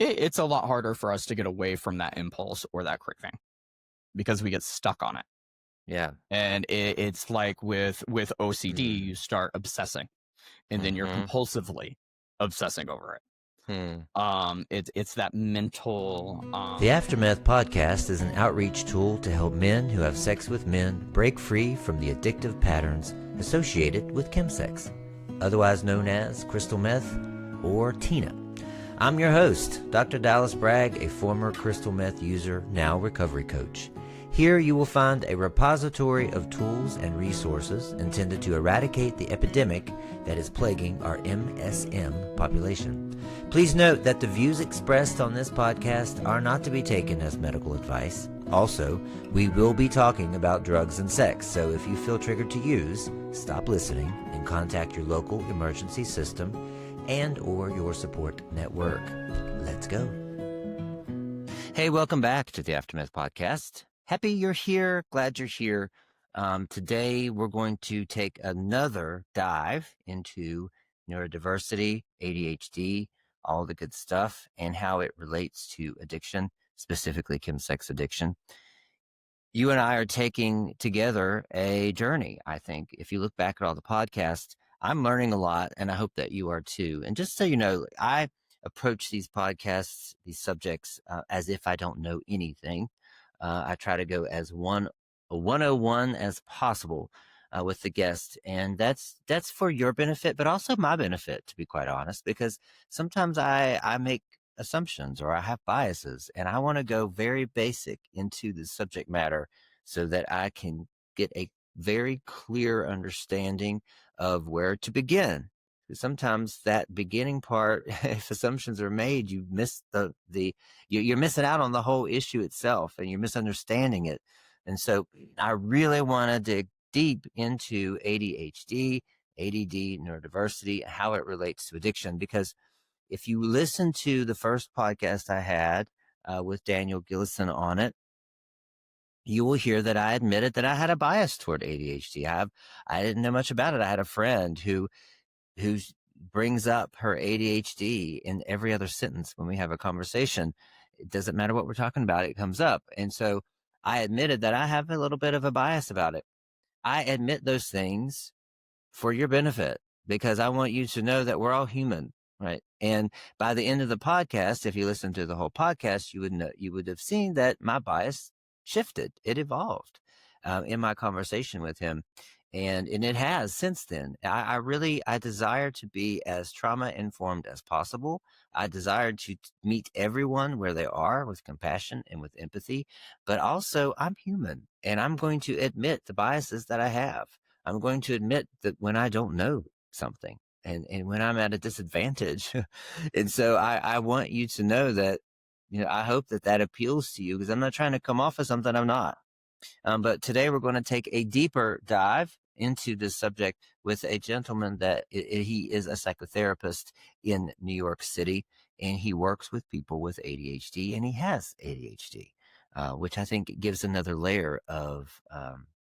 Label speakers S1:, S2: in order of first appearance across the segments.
S1: it's a lot harder for us to get away from that impulse or that craving because we get stuck on it.
S2: Yeah.
S1: And it's like with OCD, you start obsessing, and then you're compulsively obsessing over it. It's that mental.
S2: The AfterMeth Podcast is an outreach tool to help men who have sex with men break free from the addictive patterns associated with chemsex, otherwise known as crystal meth or Tina. I'm your host, Dr. Dallas Bragg, a former crystal meth user, now recovery coach. Here you will find a repository of tools and resources intended to eradicate the epidemic that is plaguing our MSM population. Please note that the views expressed on this podcast are not to be taken as medical advice. Also, we will be talking about drugs and sex, so if you feel triggered to use, stop listening and contact your local emergency system and or your support network. Let's go. Hey, welcome back to the AfterMeth Podcast. Happy you're here. Glad you're here. Today, we're going to take another dive into neurodiversity, ADHD, all the good stuff, and how it relates to addiction, specifically chemsex addiction. You and I are taking together a journey, I think. If you look back at all the podcasts, I'm learning a lot, and I hope that you are too. And just so you know, I approach these podcasts, these subjects, as if I don't know anything. I try to go as 101 as possible with the guest, and that's for your benefit, but also my benefit, to be quite honest, because sometimes I make assumptions or I have biases, and I want to go very basic into the subject matter so that I can get a very clear understanding of where to begin. Sometimes that beginning part, if assumptions are made, you miss you're missing out on the whole issue itself, and you're misunderstanding it. And so I really want to dig deep into ADHD, ADD, neurodiversity, how it relates to addiction. Because if you listen to the first podcast I had with Daniel Gillison on it, you will hear that I admitted that I had a bias toward ADHD. I didn't know much about it. I had a friend who brings up her ADHD in every other sentence when we have a conversation. It doesn't matter what we're talking about, it comes up. And so I admitted that I have a little bit of a bias about it. I admit those things for your benefit because I want you to know that we're all human, right? And by the end of the podcast, if you listen to the whole podcast, you would have seen that my bias shifted. It evolved in my conversation with him. And it has since then. I desire to be as trauma informed as possible. I desire to meet everyone where they are with compassion and with empathy. But also, I'm human, and I'm going to admit the biases that I have. I'm going to admit that when I don't know something and when I'm at a disadvantage. And so I want you to know that, I hope that appeals to you, because I'm not trying to come off as something I'm not. But today we're going to take a deeper dive into this subject with a gentleman that he is a psychotherapist in New York City, and he works with people with ADHD, and he has ADHD, which I think gives another layer of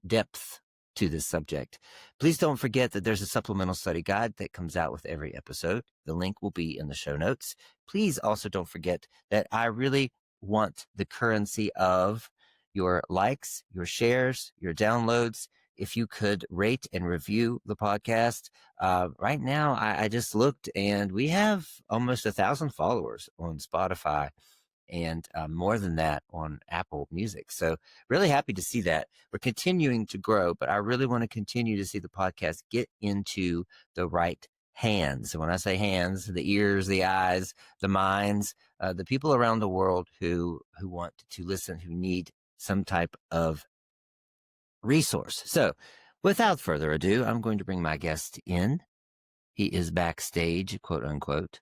S2: depth to this subject. Please don't forget that there's a supplemental study guide that comes out with every episode. The link will be in the show notes. Please also don't forget that I really want the currency of your likes, your shares, your downloads. If you could rate and review the podcast. Right now, I just looked, and we have almost 1,000 followers on Spotify, and more than that on Apple Music. So really happy to see that. We're continuing to grow, but I really want to continue to see the podcast get into the right hands. And when I say hands, the ears, the eyes, the minds, the people around the world who want to listen, who need some type of resource. So without further ado, I'm going to bring my guest in. He is backstage, quote unquote.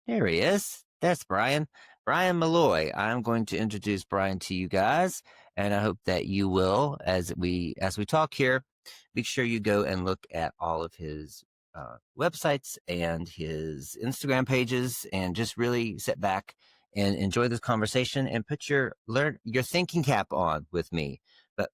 S2: There he is. That's Brian Molloy. I'm going to introduce Brian to you guys, and I hope that you will, as we talk here, make sure you go and look at all of his websites and his Instagram pages, and just really sit back and enjoy this conversation and put your thinking cap on with me. But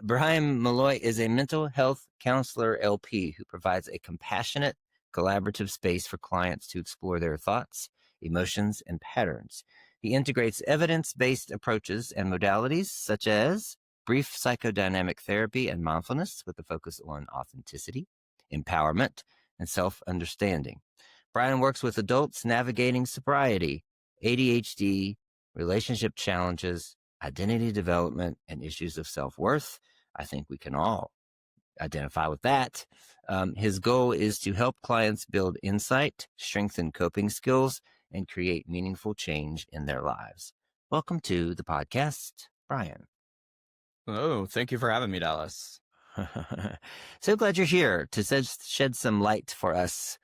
S2: Brian Molloy is a mental health counselor LP who provides a compassionate, collaborative space for clients to explore their thoughts, emotions, and patterns. He integrates evidence-based approaches and modalities such as brief psychodynamic therapy and mindfulness with a focus on authenticity, empowerment, and self-understanding. Brian works with adults navigating sobriety, ADHD, relationship challenges, identity development, and issues of self-worth. I think we can all identify with that. His goal is to help clients build insight, strengthen coping skills, and create meaningful change in their lives. Welcome to the podcast, Brian.
S1: Oh, thank you for having me, Dallas.
S2: So glad you're here to shed some light for us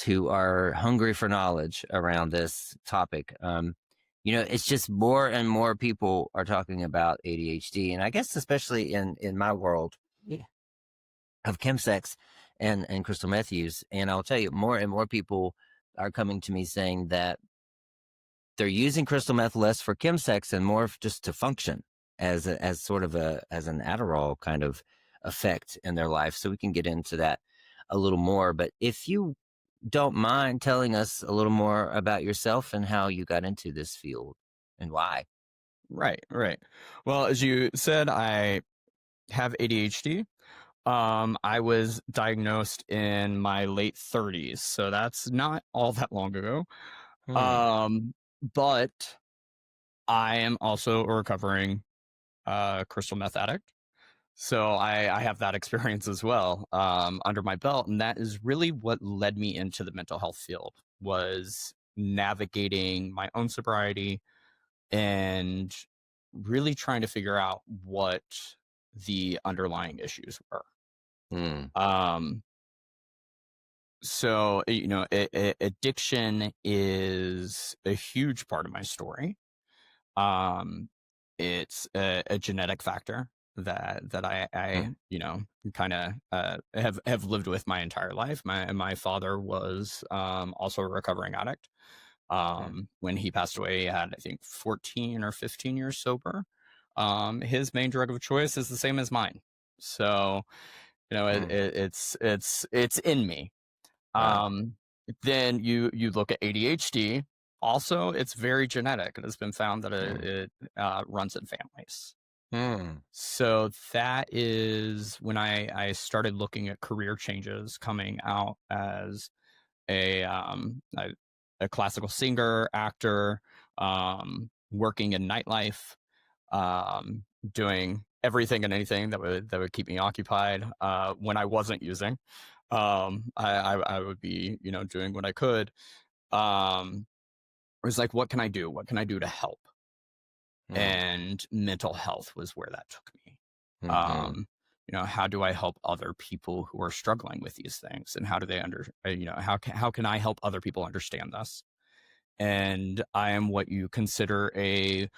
S2: who are hungry for knowledge around this topic. It's just more and more people are talking about ADHD, and I guess especially in my world of chemsex and crystal meth use. And I'll tell you, more and more people are coming to me saying that they're using crystal meth less for chemsex and more just to function as an Adderall kind of effect in their life. So we can get into that a little more. But if you don't mind telling us a little more about yourself and how you got into this field and why.
S1: Right. Well, as you said, I have ADHD. I was diagnosed in my late 30s, so that's not all that long ago. But I am also a recovering crystal meth addict. So I have that experience as well under my belt. And that is really what led me into the mental health field, was navigating my own sobriety and really trying to figure out what the underlying issues were. So, addiction is a huge part of my story. It's a genetic factor that I kind of have lived with my entire life. My father was also a recovering addict. When he passed away, he had, I think, 14 or 15 years sober. His main drug of choice is the same as mine. So, it's in me. Then you look at ADHD. Also, it's very genetic. It has been found that it runs in families. So that is when I started looking at career changes, coming out as a classical singer, actor, working in nightlife, doing everything and anything that would keep me occupied when I wasn't using. I would be, doing what I could. It was like, what can I do? What can I do to help? And mental health was where that took me. How do I help other people who are struggling with these things, and how do they how can I help other people understand this? And I am what you consider a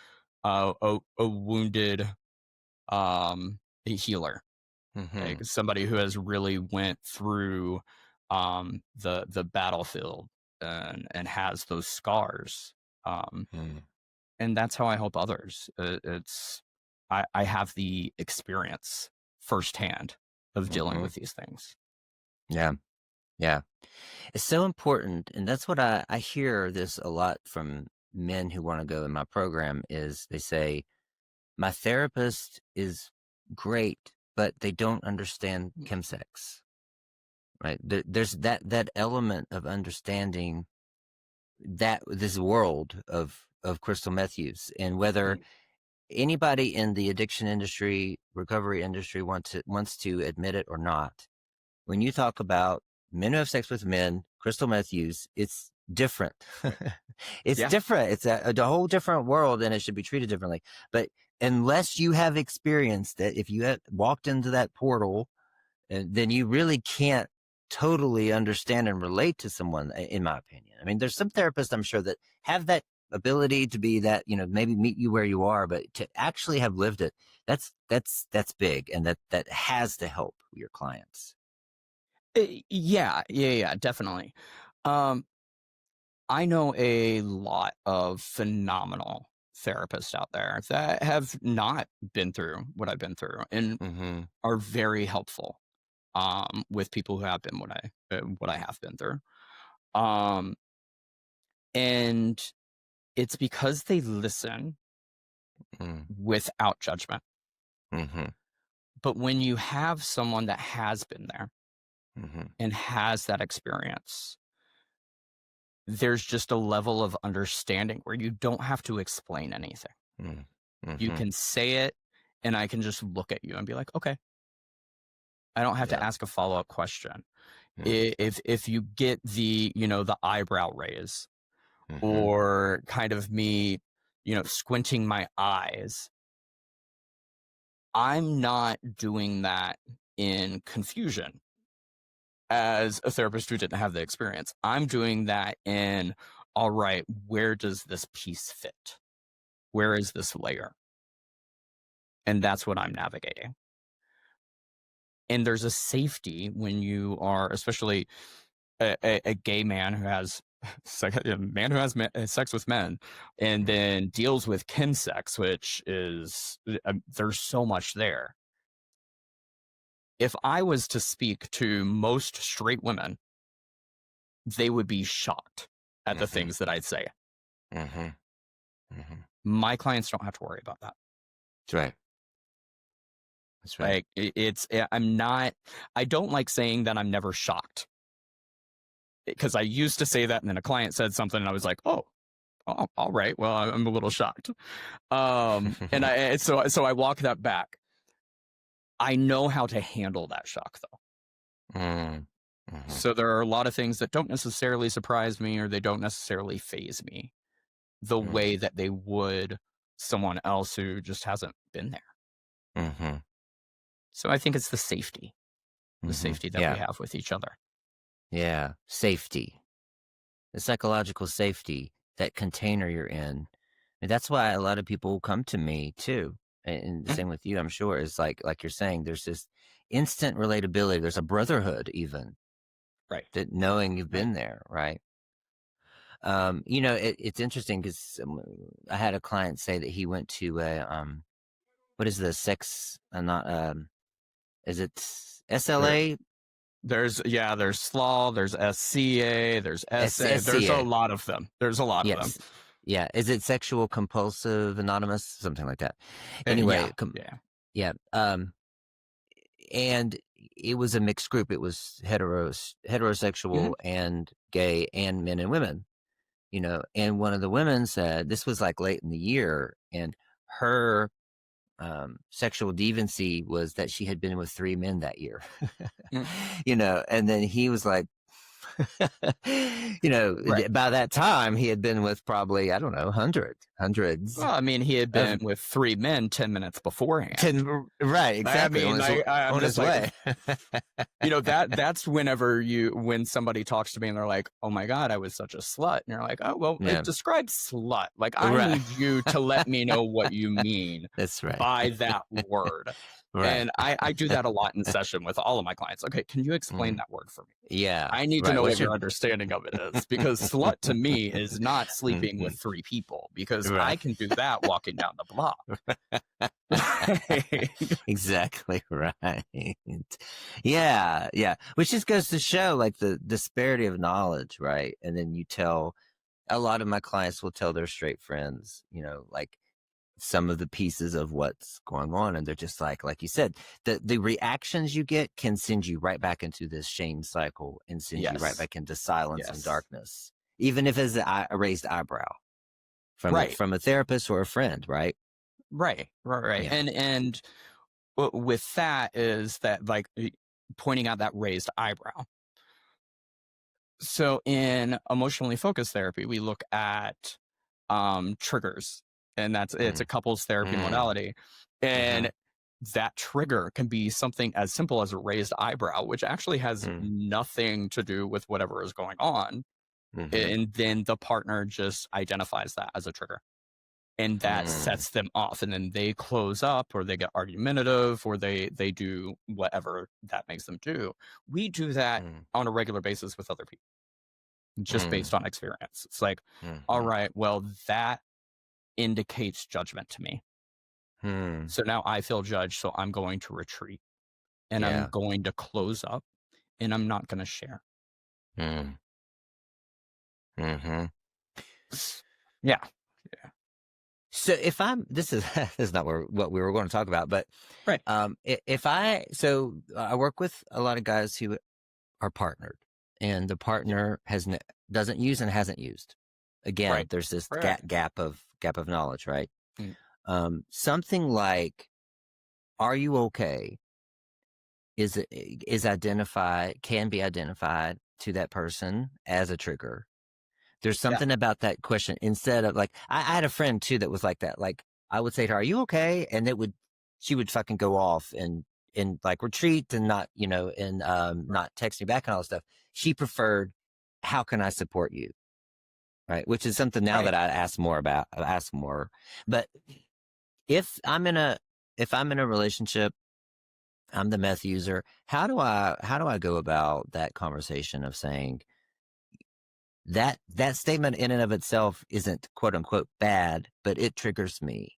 S1: wounded a healer, like somebody who has really went through the battlefield and has those scars. And that's how I help others. I have the experience firsthand of dealing with these things.
S2: Yeah. It's so important. And that's what I hear this a lot from men who want to go in my program is they say, my therapist is great, but they don't understand chemsex, right? There's that element of understanding that this world of crystal meth use, and whether anybody in the addiction industry, recovery industry wants to admit it or not. When you talk about men who have sex with men, crystal meth use, it's different. It's different. It's a whole different world, and it should be treated differently. But unless you have experienced it, if you have walked into that portal, then you really can't totally understand and relate to someone, in my opinion. I mean, there's some therapists I'm sure that have that ability to be that, maybe meet you where you are, but to actually have lived it, that's big, and that has to help your clients.
S1: Yeah, definitely. I know a lot of phenomenal therapists out there that have not been through what I've been through and are very helpful with people who have been what I have been through. And it's because they listen without judgment. But when you have someone that has been there and has that experience, there's just a level of understanding where you don't have to explain anything. You can say it, and I can just look at you and be like, okay. I don't have to ask a follow-up question. If you get the, the eyebrow raise or kind of me, squinting my eyes, I'm not doing that in confusion as a therapist who didn't have the experience. I'm doing that in, all right, where does this piece fit? Where is this layer? And that's what I'm navigating. And there's a safety when you are, especially a gay man who has sex with men, and then deals with chemsex, which is there's so much there. If I was to speak to most straight women, they would be shocked at the things that I'd say. My clients don't have to worry about that.
S2: That's right. That's right.
S1: Like I don't like saying that I'm never shocked, because I used to say that, and then a client said something and I was like, oh, all right, well, I'm a little shocked. And so I walk that back. I know how to handle that shock, though. So there are a lot of things that don't necessarily surprise me, or they don't necessarily faze me the way that they would someone else who just hasn't been there. So I think it's the safety that we have with each other.
S2: Yeah, safety, the psychological safety, that container you're in. And that's why a lot of people come to me too. And the same with you, I'm sure, is like you're saying, there's this instant relatability. There's a brotherhood even,
S1: right?
S2: That knowing you've been there, right? It's interesting because I had a client say that he went to a what is the sex? Is it SLA?
S1: There's SLAW, there's SCA, there's SA. There's a lot of them. There's a lot of them.
S2: Yeah. Is it Sexual Compulsive Anonymous? Something like that. Anyway, yeah. And it was a mixed group. It was heterosexual and gay and men and women, and one of the women said, this was like late in the year, and her sexual deviancy was that she had been with 3 men that year. And then he was like, right. By that time he had been with probably, I don't know, hundreds.
S1: Well, I mean, he had been with 3 men 10 minutes beforehand.
S2: Right, exactly.
S1: I mean,
S2: on his way.
S1: That's when somebody talks to me and they're like, oh my God, I was such a slut. And you're like, oh, well, describe slut. Like, I need you to let me know what you mean.
S2: That's right.
S1: By that word. Right. And I do that a lot in session with all of my clients. Okay, can you explain that word for me?
S2: Yeah.
S1: I need to know what your understanding of it is, because slut to me is not sleeping with 3 people, because I can do that walking down the block.
S2: Exactly right. Yeah. Which just goes to show like the disparity of knowledge, right? And then a lot of my clients will tell their straight friends, like some of the pieces of what's going on, and they're just like you said, the reactions you get can send you right back into this shame cycle and send you right back into silence and darkness, even if it's a raised eyebrow from a therapist or a friend, right?
S1: Right. Yeah. And with that is that, like, pointing out that raised eyebrow. So in emotionally focused therapy, we look at triggers. And it's a couples therapy modality. And that trigger can be something as simple as a raised eyebrow, which actually has nothing to do with whatever is going on. And then the partner just identifies that as a trigger. And that sets them off. And then they close up, or they get argumentative, or they do whatever that makes them do. We do that on a regular basis with other people, just based on experience. It's like, all right, well, that indicates judgment to me. So now I feel judged, so I'm going to retreat, and I'm going to close up, and I'm not going to share. Yeah.
S2: So if I'm, this is this is not what we were going to talk about, but
S1: Right.
S2: if I work with a lot of guys who are partnered, and the partner doesn't use and hasn't used. Again,
S1: Right.
S2: there's this
S1: Right.
S2: gap of knowledge, right?
S1: Mm.
S2: Something like, "Are you okay?" can be identified to that person as a trigger. There's
S1: Yeah.
S2: something about that question. Instead of, like, I had a friend too that was like that. Like, I would say to her, "Are you okay?" And she would fucking go off and like retreat and not, not text me back and all this stuff. She preferred, "How can I support you?" Right. Which is something now that
S1: Right.
S2: I ask more about. But if I'm in a relationship, I'm the meth user. How do I go about that conversation of saying that statement in and of itself isn't quote unquote bad, but it triggers me?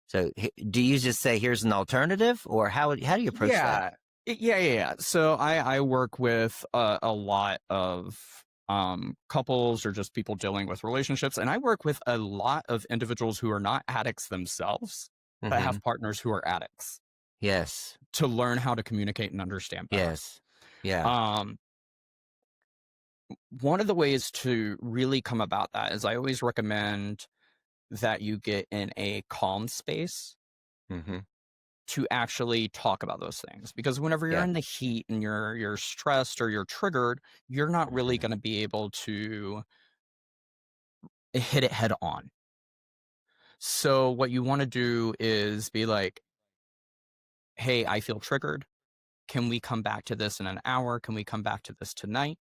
S2: So do you just say, "Here's an alternative," or how do you approach that?
S1: Yeah. So I work with a lot of couples or just people dealing with relationships, and I work with a lot of individuals who are not addicts themselves, but
S2: Mm-hmm.
S1: have partners who are addicts,
S2: Yes.
S1: to learn how to communicate and understand better.
S2: Yes. Yeah.
S1: Um, one of the ways to really come about that is I always recommend that you get in a calm space
S2: Mm-hmm.
S1: to actually talk about those things, because whenever you're
S2: Yeah.
S1: in the heat and you're stressed or you're triggered, you're not really
S2: Mm-hmm.
S1: going to be able to hit it head on. So what you want to do is be like, "Hey, I feel triggered. Can we come back to this in an hour? Can we come back to this tonight?"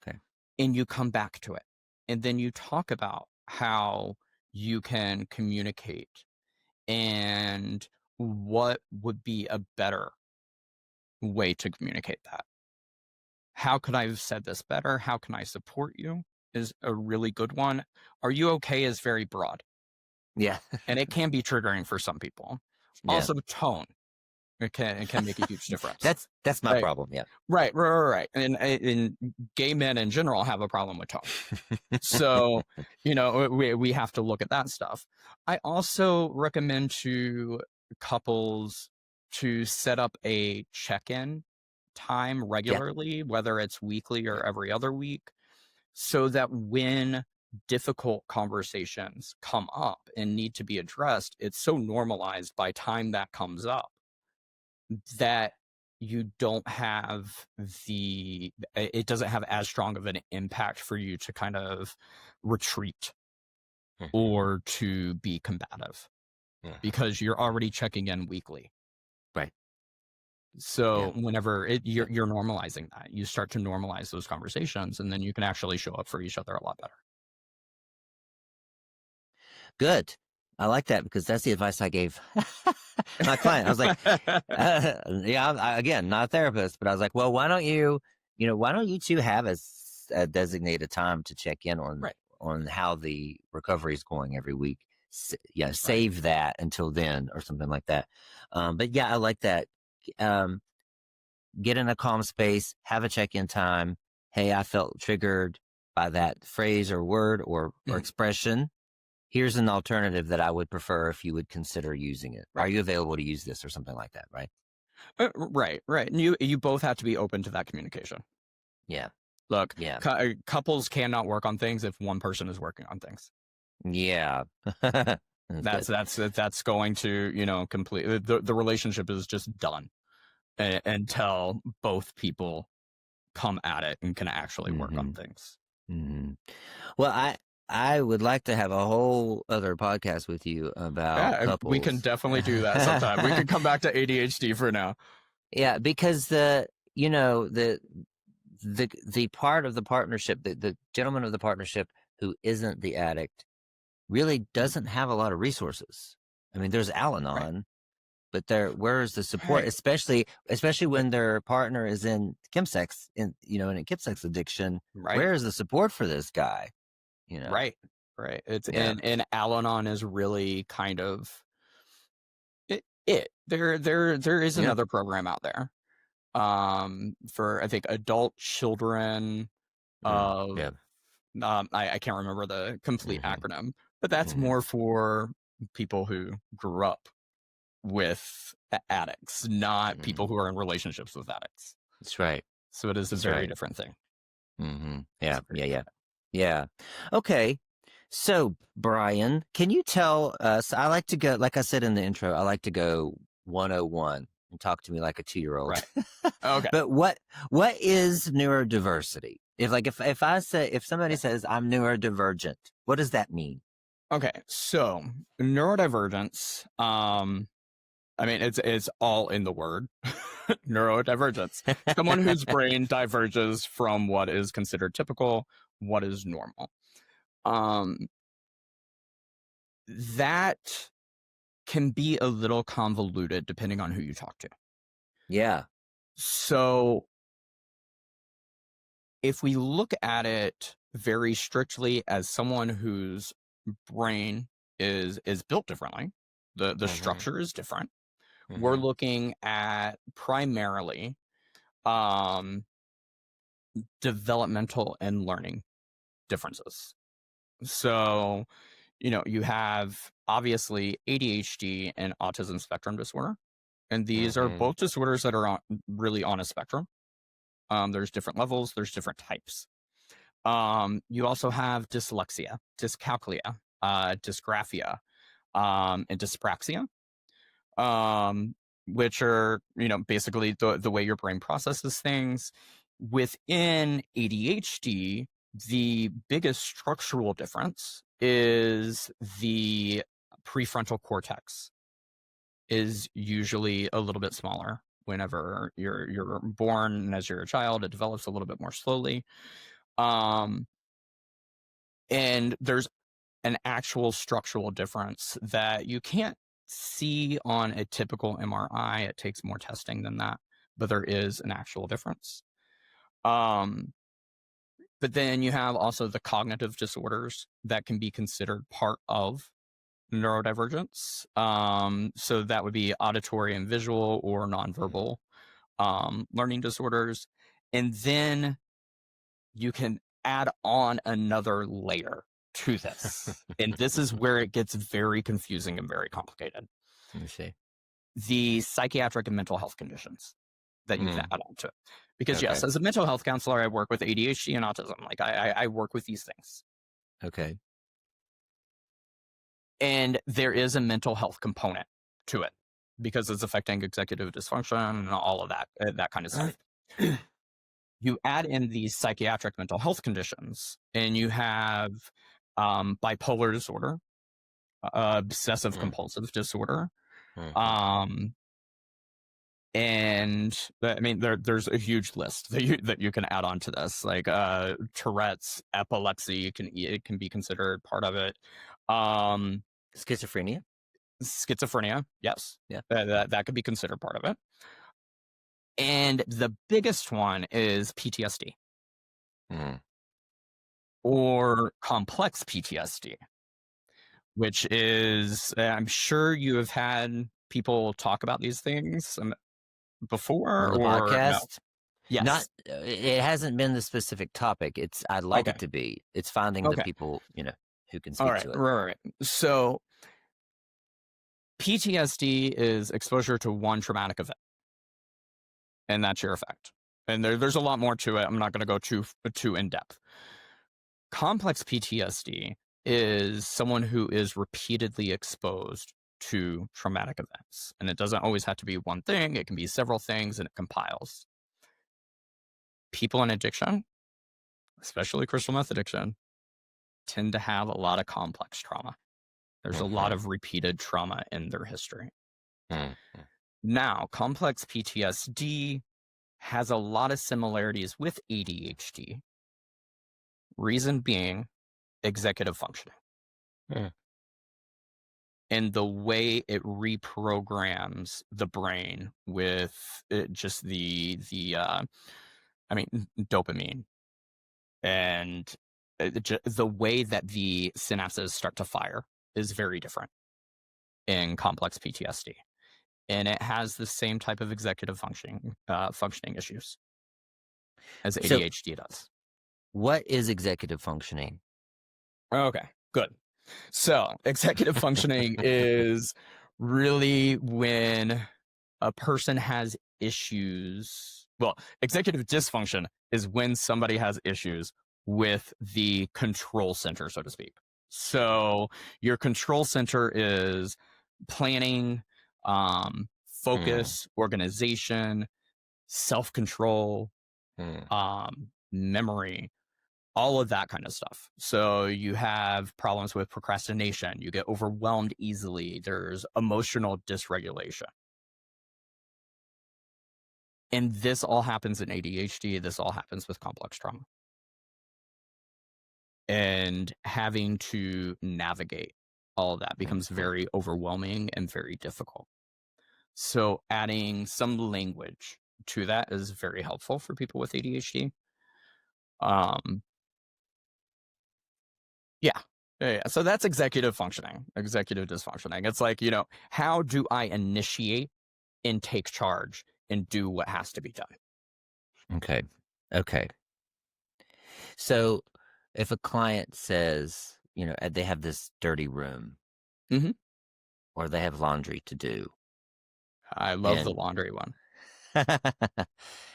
S2: Okay.
S1: And you come back to it. And then you talk about how you can communicate and what would be a better way to communicate that. How could I have said this better? How can I support you? Is a really good one. Are you okay is very broad,
S2: Yeah.
S1: and it can be triggering for some people.
S2: Yeah.
S1: Also, tone. It can make a huge difference.
S2: That's my
S1: Right.
S2: problem. Yeah.
S1: Right. And gay men in general have a problem with tone. So, we have to look at that stuff. I also recommend to couples to set up a check-in time
S2: Yeah.
S1: regularly, whether it's weekly or every other week, so that when difficult conversations come up and need to be addressed, it's so normalized by time that comes up that you don't have it doesn't have as strong of an impact for you to kind of retreat
S2: Mm-hmm.
S1: or to be combative,
S2: Mm-hmm.
S1: because you're already checking in weekly.
S2: Right. Yeah.
S1: So whenever
S2: Yeah.
S1: you're normalizing that, you start to normalize those conversations, and then you can actually show up for each other a lot better.
S2: Good. I like that, because that's the advice I gave my client. I was like, yeah, again, not a therapist, but I was like, "Well, why don't you two have a designated time to check in on
S1: Right.
S2: how the recovery is going every week?
S1: Right.
S2: Save that until then," or something like that. But yeah, I like that. Get in a calm space, have a check-in time. "Hey, I felt triggered by that phrase or word or
S1: Mhm.
S2: expression. Here's an alternative that I would prefer if you would consider using it. Are
S1: Right.
S2: you available to use this?" or something like that, right?
S1: Right. And you both have to be open to that communication.
S2: Yeah.
S1: Look,
S2: Yeah.
S1: couples cannot work on things if one person is working on things.
S2: Yeah. That's good.
S1: That's going to, complete the relationship is just done until both people come at it and can actually work on
S2: Mm-hmm.
S1: things.
S2: Mm-hmm. Well, I would like to have a whole other podcast with you about
S1: Yeah, we can
S2: couples.
S1: definitely do that sometime. We can come back to ADHD for now.
S2: Yeah, because the part of the partnership, the gentleman of the partnership who isn't the addict, really doesn't have a lot of resources. I mean, there's
S1: Right.
S2: Al-Anon, but where's the support,
S1: Right.
S2: especially when their partner is in chemsex, in a chemsex addiction?
S1: Right.
S2: Where is the support for this guy? You know?
S1: Right. Right. It's
S2: Yeah.
S1: and Al-Anon is really kind of there is
S2: Yeah.
S1: another program out there for I think adult children of
S2: Yeah.
S1: I can't remember the complete
S2: Mm-hmm.
S1: acronym, but that's
S2: Mm-hmm.
S1: more for people who grew up with addicts, not people
S2: Mm-hmm.
S1: who are in relationships with addicts.
S2: That's right.
S1: So it is a
S2: That's
S1: very
S2: right.
S1: different thing.
S2: Mm-hmm.
S1: It's
S2: Yeah.
S1: a very
S2: Yeah. Yeah.
S1: different
S2: Yeah. Okay. So, Brian, can you tell us? I like to go, like I said in the intro, I like to go 101 and talk to me like a 2-year-old.
S1: thing. Right. Okay.
S2: But what is neurodiversity? If I say, if somebody says I'm neurodivergent, what does that mean?
S1: Okay. So neurodivergence, I mean, it's all in the word neurodivergence. Someone whose brain diverges from what is considered typical, what is normal. Um, that can be a little convoluted depending on who you talk to.
S2: Yeah.
S1: So if we look at it very strictly as someone whose brain is built differently, the
S2: Mm-hmm.
S1: structure is different. We're
S2: Mm-hmm.
S1: looking at primarily um, developmental and learning differences. So, you have obviously ADHD and autism spectrum disorder, and these are
S2: Mm-hmm.
S1: both disorders that are really on a spectrum. There's different levels, there's different types. You also have dyslexia, dyscalculia, dysgraphia, and dyspraxia, um, which are, basically the way your brain processes things. Within ADHD, the biggest structural difference is the prefrontal cortex is usually a little bit smaller whenever you're born, and as you're a child, it develops a little bit more slowly. Um, and there's an actual structural difference that you can't see on a typical MRI. It takes more testing than that, but there is an actual difference. But then you have also the cognitive disorders that can be considered part of neurodivergence. So that would be auditory and visual or nonverbal learning disorders. And then you can add on another layer to this. And this is where it gets very confusing and very complicated.
S2: Let me see.
S1: The psychiatric and mental health conditions that you can add on to it. Because
S2: Okay.
S1: yes, as a mental health counselor, I work with ADHD and autism. Like I work with these things.
S2: Okay.
S1: And there is a mental health component to it because it's affecting executive dysfunction and all of that kind of stuff. You add in these psychiatric mental health conditions, and you have bipolar disorder, obsessive compulsive disorder,
S2: Mm-hmm.
S1: and I mean there's a huge list that you can add on to this, like Tourette's, epilepsy it can be considered part of it.
S2: Schizophrenia.
S1: Schizophrenia, yes,
S2: Yeah.
S1: that could be considered part of it. And the biggest one is PTSD
S2: Mm.
S1: or complex PTSD, which is, I'm sure you have had people talk about these things before
S2: On the
S1: or no?
S2: podcast. Not.
S1: Yes.
S2: It hasn't been the specific topic. I'd like
S1: Okay.
S2: it to be. It's finding the
S1: Okay.
S2: people who can
S1: All
S2: speak
S1: right.
S2: to it.
S1: Right. So PTSD is exposure to one traumatic event, and that's your effect. And there's a lot more to it. I'm not going to go too in depth. Complex PTSD is someone who is repeatedly exposed to traumatic events. And it doesn't always have to be one thing, it can be several things, and it compiles. People in addiction, especially crystal meth addiction, tend to have a lot of complex trauma. There's a lot of repeated trauma in their history.
S2: Mm-hmm.
S1: Now, complex PTSD has a lot of similarities with ADHD. Reason being executive functioning.
S2: Mm.
S1: And the way it reprograms the brain with just dopamine and the way that the synapses start to fire is very different in complex PTSD, and it has the same type of executive functioning issues as
S2: So
S1: ADHD does.
S2: what is executive functioning?
S1: Okay, good. So executive functioning is really when a person has issues. Well, executive dysfunction is when somebody has issues with the control center, so to speak. So your control center is planning, focus, organization, self-control,
S2: Hmm.
S1: memory, all of that kind of stuff. So you have problems with procrastination, you get overwhelmed easily, there's emotional dysregulation. And this all happens in ADHD, this all happens with complex trauma. And having to navigate all of that becomes very overwhelming and very difficult. So adding some language to that is very helpful for people with ADHD. Um, yeah. Yeah. So that's executive functioning, executive dysfunctioning. It's like, how do I initiate and take charge and do what has to be done?
S2: Okay. Okay. So if a client says, they have this dirty room
S1: Mhm.
S2: or they have laundry to do
S1: I love the
S2: and
S1: laundry one.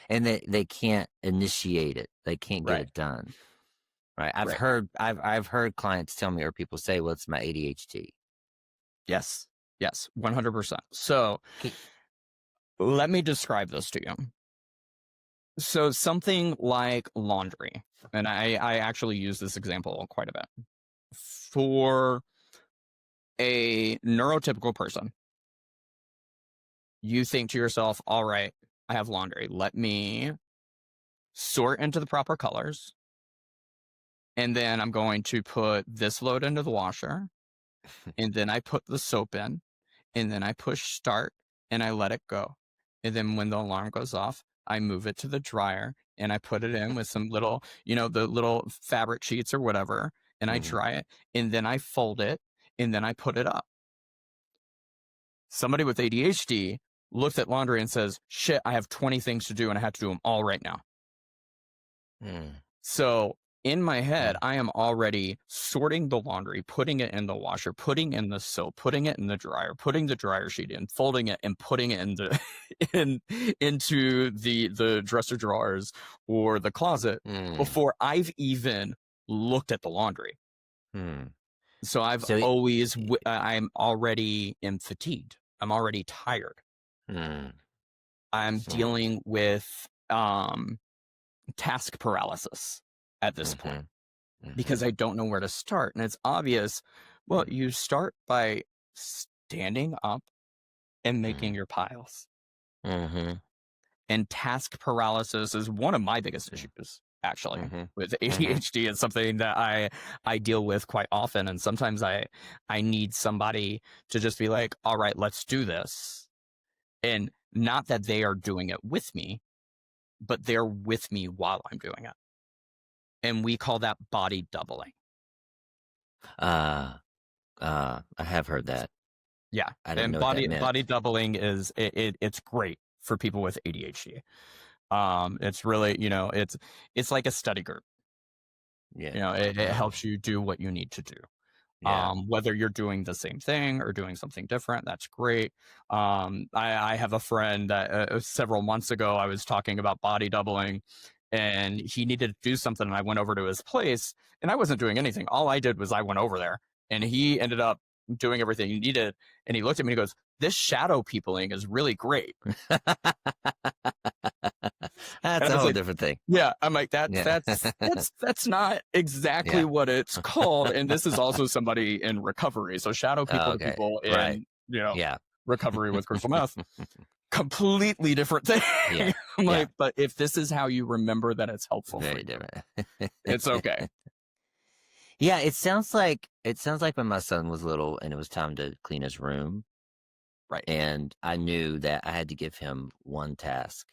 S2: and they can't initiate it. They can't get
S1: Right.
S2: it done. Right. I've
S1: Right.
S2: heard clients tell me or people say, well, it's my ADHD.
S1: Yes. Yes. 100%. So
S2: Okay.
S1: let me describe this to you. So something like laundry, and I actually use this example quite a bit. For a neurotypical person, you think to yourself, all right, I have laundry. Let me sort into the proper colors. And then I'm going to put this load into the washer. And then I put the soap in. And then I push start and I let it go. And then when the alarm goes off, I move it to the dryer and I put it in with some little, the little fabric sheets or whatever. And I dry it. And then I fold it. And then I put it up. Somebody with ADHD looks at laundry and says, shit, I have 20 things to do and I have to do them all right now. So in my head, I am already sorting the laundry, putting it in the washer, putting in the soap, putting it in the dryer, putting the dryer sheet in, folding it and putting it into the dresser drawers or the closet before I've even looked at the laundry. So I'm already fatigued. I'm already tired. I'm dealing with task paralysis at this point because I don't know where to start. And it's obvious. Well, you start by standing up and making your piles. And task paralysis is one of my biggest issues, actually, with ADHD. It's something that I deal with quite often. And sometimes I need somebody to just be like, all right, let's do this. And not that they are doing it with me, but they're with me while I'm doing it. And we call that body doubling.
S2: I have heard that.
S1: Yeah.
S2: I didn't
S1: And
S2: know what that meant.
S1: body doubling is it's great for people with ADHD. It's really, it's like a study group.
S2: Yeah.
S1: It helps you do what you need to do.
S2: Yeah.
S1: Whether you're doing the same thing or doing something different, that's great. I have a friend that several months ago, I was talking about body doubling and he needed to do something. And I went over to his place and I wasn't doing anything. All I did was I went over there and he ended up doing everything he needed. And he looked at me and he goes, this shadow peopling is really great.
S2: That's a whole different thing.
S1: Yeah, I'm like that's not exactly what it's called. And this is also somebody in recovery. So shadow people to people in recovery with crystal meth, completely different thing.
S2: Yeah.
S1: I'm like, but if this is how you remember that it's helpful
S2: Very
S1: for you,
S2: different.
S1: it's okay.
S2: Yeah, it sounds like when my son was little and it was time to clean his room.
S1: Right.
S2: And I knew that I had to give him one task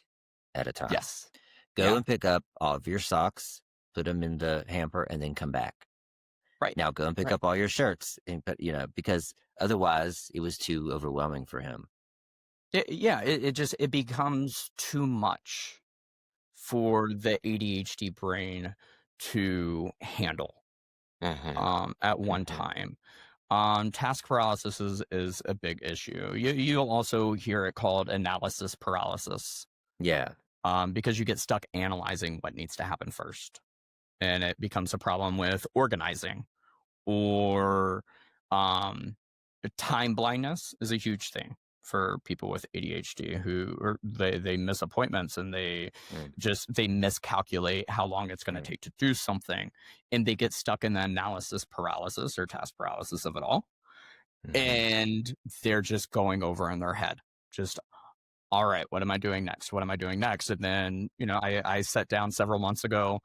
S2: at a time.
S1: Yes.
S2: Go and pick up all of your socks, put them in the hamper, and then come back.
S1: Right.
S2: Now go and pick up all your shirts, and because otherwise it was too overwhelming for him.
S1: It becomes too much for the ADHD brain to handle
S2: Mm-hmm.
S1: at one
S2: Mm-hmm.
S1: time. Task paralysis is a big issue. You'll also hear it called analysis paralysis,
S2: Yeah.
S1: because you get stuck analyzing what needs to happen first, and it becomes a problem with organizing, or um, time blindness is a huge thing for people with ADHD who they miss appointments, and they miscalculate how long it's going to
S2: Mm-hmm.
S1: take to do something, and they get stuck in the analysis paralysis or task paralysis of it all,
S2: Mm-hmm.
S1: and they're just going over in their head, just, all right, what am I doing next, what am I doing next? And then, I sat down several months ago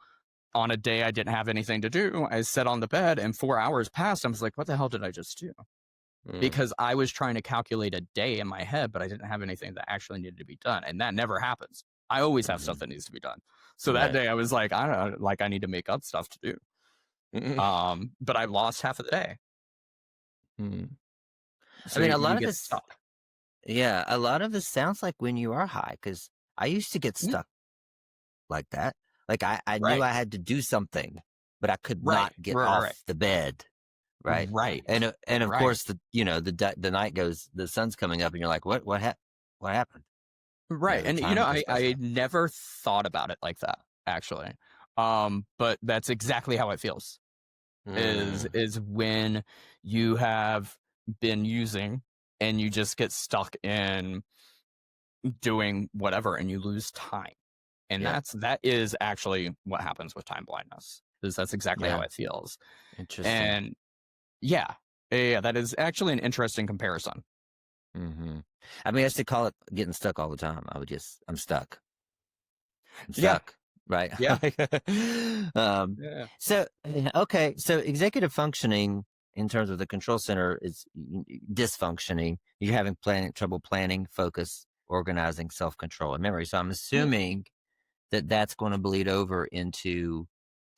S1: on a day I didn't have anything to do. I sat on the bed and 4 hours passed. I was like, what the hell did I just do?
S2: Mm-hmm.
S1: Because I was trying to calculate a day in my head, but I didn't have anything that actually needed to be done. And that never happens. I always have
S2: Mm-hmm.
S1: stuff that needs to be done. So that
S2: Right.
S1: day I was like, I don't know, like I need to make up stuff to do.
S2: Mm-hmm.
S1: But I lost half of the day.
S2: I
S1: So
S2: mean, a
S1: you
S2: lot of
S1: get
S2: this,
S1: stuck.
S2: yeah, a lot of this sounds like when you are high, because I used to get
S1: Mhm.
S2: stuck like that. Like I knew
S1: Right.
S2: I had to do something, but I could
S1: Right.
S2: not get
S1: Right. Right.
S2: off the bed. Right.
S1: Right.
S2: And of
S1: Right.
S2: course the night goes, the sun's coming up and you're like, what happened?
S1: Right.
S2: The
S1: And
S2: time goes past
S1: I
S2: now.
S1: never thought about it like that, actually. But that's exactly how it feels. is
S2: Mm,
S1: is when you have been using and you just get stuck in doing whatever and you lose time. And
S2: yeah.
S1: that is actually what happens with time blindness. Is That's exactly how
S2: Yeah.
S1: it feels.
S2: Interesting.
S1: And yeah, yeah, that is actually an interesting comparison.
S2: Hmm. I mean, I used to call it getting stuck all the time. I'm stuck. I'm
S1: Yeah,
S2: stuck. Right.
S1: yeah,
S2: um,
S1: yeah.
S2: okay. So executive functioning in terms of the control center is dysfunctioning. You're having trouble planning, focus, organizing, self-control, and memory. So I'm
S1: Mhm.
S2: assuming that that's going to bleed over into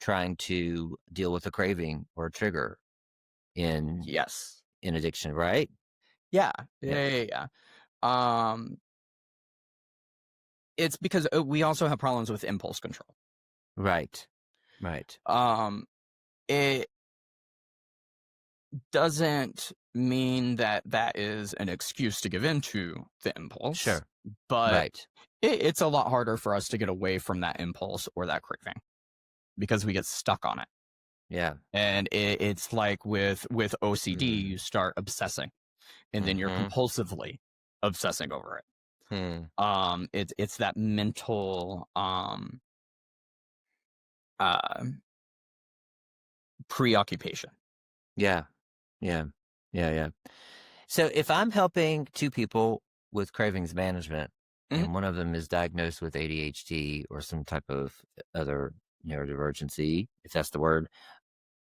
S2: trying to deal with a craving or a trigger in
S1: Yes.
S2: addiction, right?
S1: Yeah.
S2: Yeah.
S1: Yeah. Yeah. Yeah. It's because we also have problems with impulse control.
S2: Right. Right.
S1: Um, it doesn't mean that that is an excuse to give in to the impulse,
S2: Sure.
S1: but
S2: Right.
S1: it's a lot harder for us to get away from that impulse or that craving because we get stuck on it.
S2: Yeah.
S1: And it's like with OCD,
S2: Mm-hmm.
S1: you start obsessing, and then you're
S2: Mm-hmm.
S1: compulsively obsessing over it.
S2: Hmm.
S1: It's that mental uh preoccupation.
S2: Yeah. Yeah. Yeah. Yeah. So if I'm helping two people with cravings management
S1: Mhm.
S2: and one of them is diagnosed with ADHD or some type of other neurodivergency, if that's the word,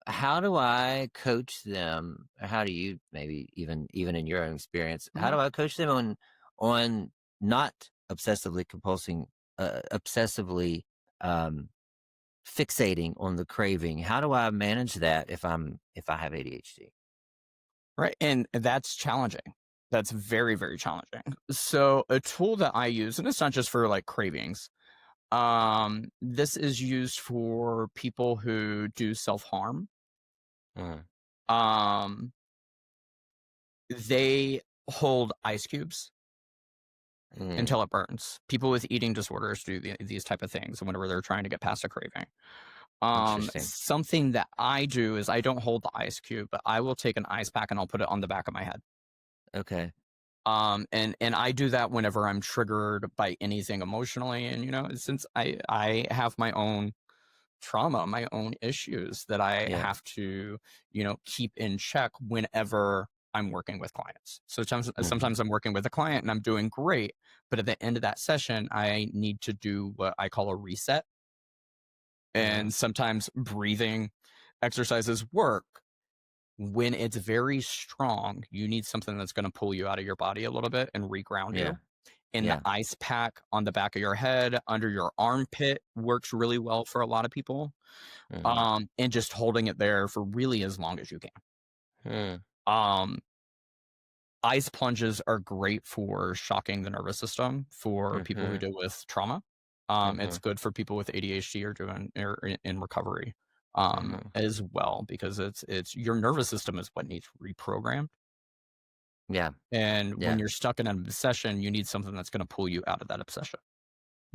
S2: how do I coach them? How do you, maybe even in your own experience, how
S1: Mhm.
S2: do I coach them on not obsessively um, fixating on the craving? How do I manage that if I have ADHD?
S1: Right. And that's challenging. That's very, very challenging. So a tool that I use, and it's not just for like cravings, this is used for people who do self-harm.
S2: Mm,
S1: Um, they hold ice cubes
S2: mm,
S1: until it burns. People with eating disorders do these type of things whenever they're trying to get past a craving.
S2: interesting.
S1: Something that I do is I don't hold the ice cube, but I will take an ice pack and I'll put it on the back of my head.
S2: Okay.
S1: And I do that whenever I'm triggered by anything emotionally. And since I have my own trauma, my own issues that I
S2: Yeah.
S1: have to, keep in check whenever I'm working with clients. So
S2: Hmm.
S1: sometimes I'm working with a client and I'm doing great, but at the end of that session, I need to do what I call a reset.
S2: Uh-huh.
S1: And sometimes breathing exercises work. When it's very strong, you need something that's going to pull you out of your body a little bit and reground
S2: Yeah.
S1: you. And the
S2: Yeah.
S1: ice pack on the back of your head, under your armpit, works really well for a lot of people.
S2: Hmm.
S1: And just holding it there for really as long as you can.
S2: Hmm.
S1: Um, Ice plunges are great for shocking the nervous system for people who
S2: Hmm.
S1: deal with trauma. It's good for people with ADHD or in recovery
S2: Mm-hmm.
S1: as well, because it's your nervous system is what needs reprogrammed.
S2: Yeah.
S1: And when
S2: Yeah.
S1: you're stuck in an obsession, you need something that's going to pull you out of that obsession.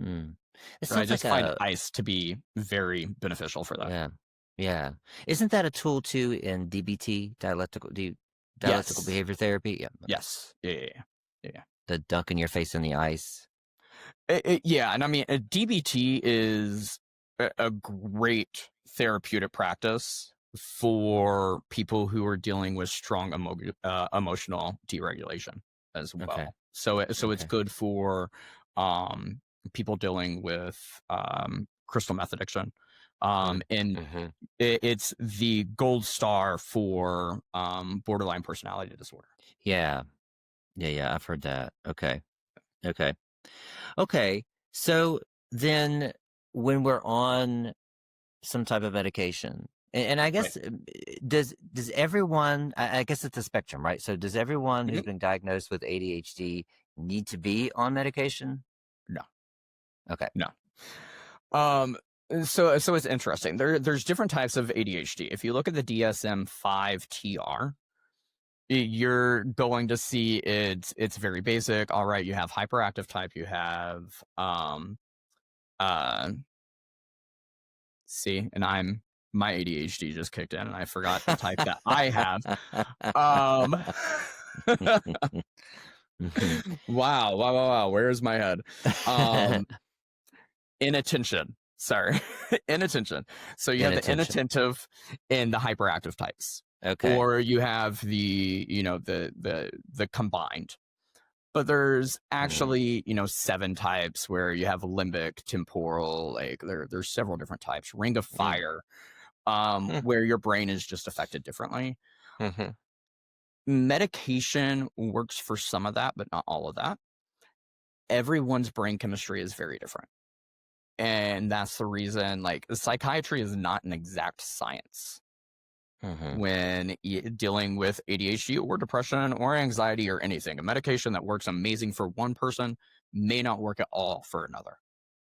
S2: Mm. It
S1: So I
S2: sounds like
S1: just find ice to be very beneficial for that.
S2: yeah. Yeah. Isn't that a tool too in DBT, dialectical
S1: Yes.
S2: behavior therapy? Yeah. Okay.
S1: Yes. Yeah.
S2: The dunking your face in the ice.
S1: Yeah. And I mean, DBT is a great therapeutic practice for people who are dealing with strong emotional deregulation as
S2: Okay.
S1: well. So it's
S2: Okay.
S1: good for um, people dealing with crystal meth addiction. And
S2: Mm-hmm.
S1: it's the gold star for borderline personality disorder.
S2: Yeah. Yeah. Yeah. I've heard that. Okay. Okay. Okay. So then when we're on some type of medication, and I
S1: Right.
S2: guess does everyone, I guess it's a spectrum, right? So does everyone who's
S1: Mhm.
S2: been diagnosed with ADHD need to be on medication?
S1: No,
S2: Okay.
S1: no. Um, so it's interesting. There's different types of ADHD. If you look at the DSM-5 TR, you're going to see it's very basic. All right, you have hyperactive type, you have uh see, and my ADHD just kicked in and I forgot the type that I have. Um wow. Where's my head? Um Inattention. Sorry. Inattention. So you have the
S2: Inattention.
S1: inattentive and the hyperactive types.
S2: Okay.
S1: Or you have the, the combined. But there's actually, 7 types where you have limbic, temporal, like there's several different types. Ring of fire, where your brain is just affected differently.
S2: Mm-hmm.
S1: Medication works for some of that, but not all of that. Everyone's brain chemistry is very different. And that's the reason, like, psychiatry is not an exact science
S2: Mm-hmm.
S1: when dealing with ADHD or depression or anxiety or anything. A medication that works amazing for one person may not work at all for another.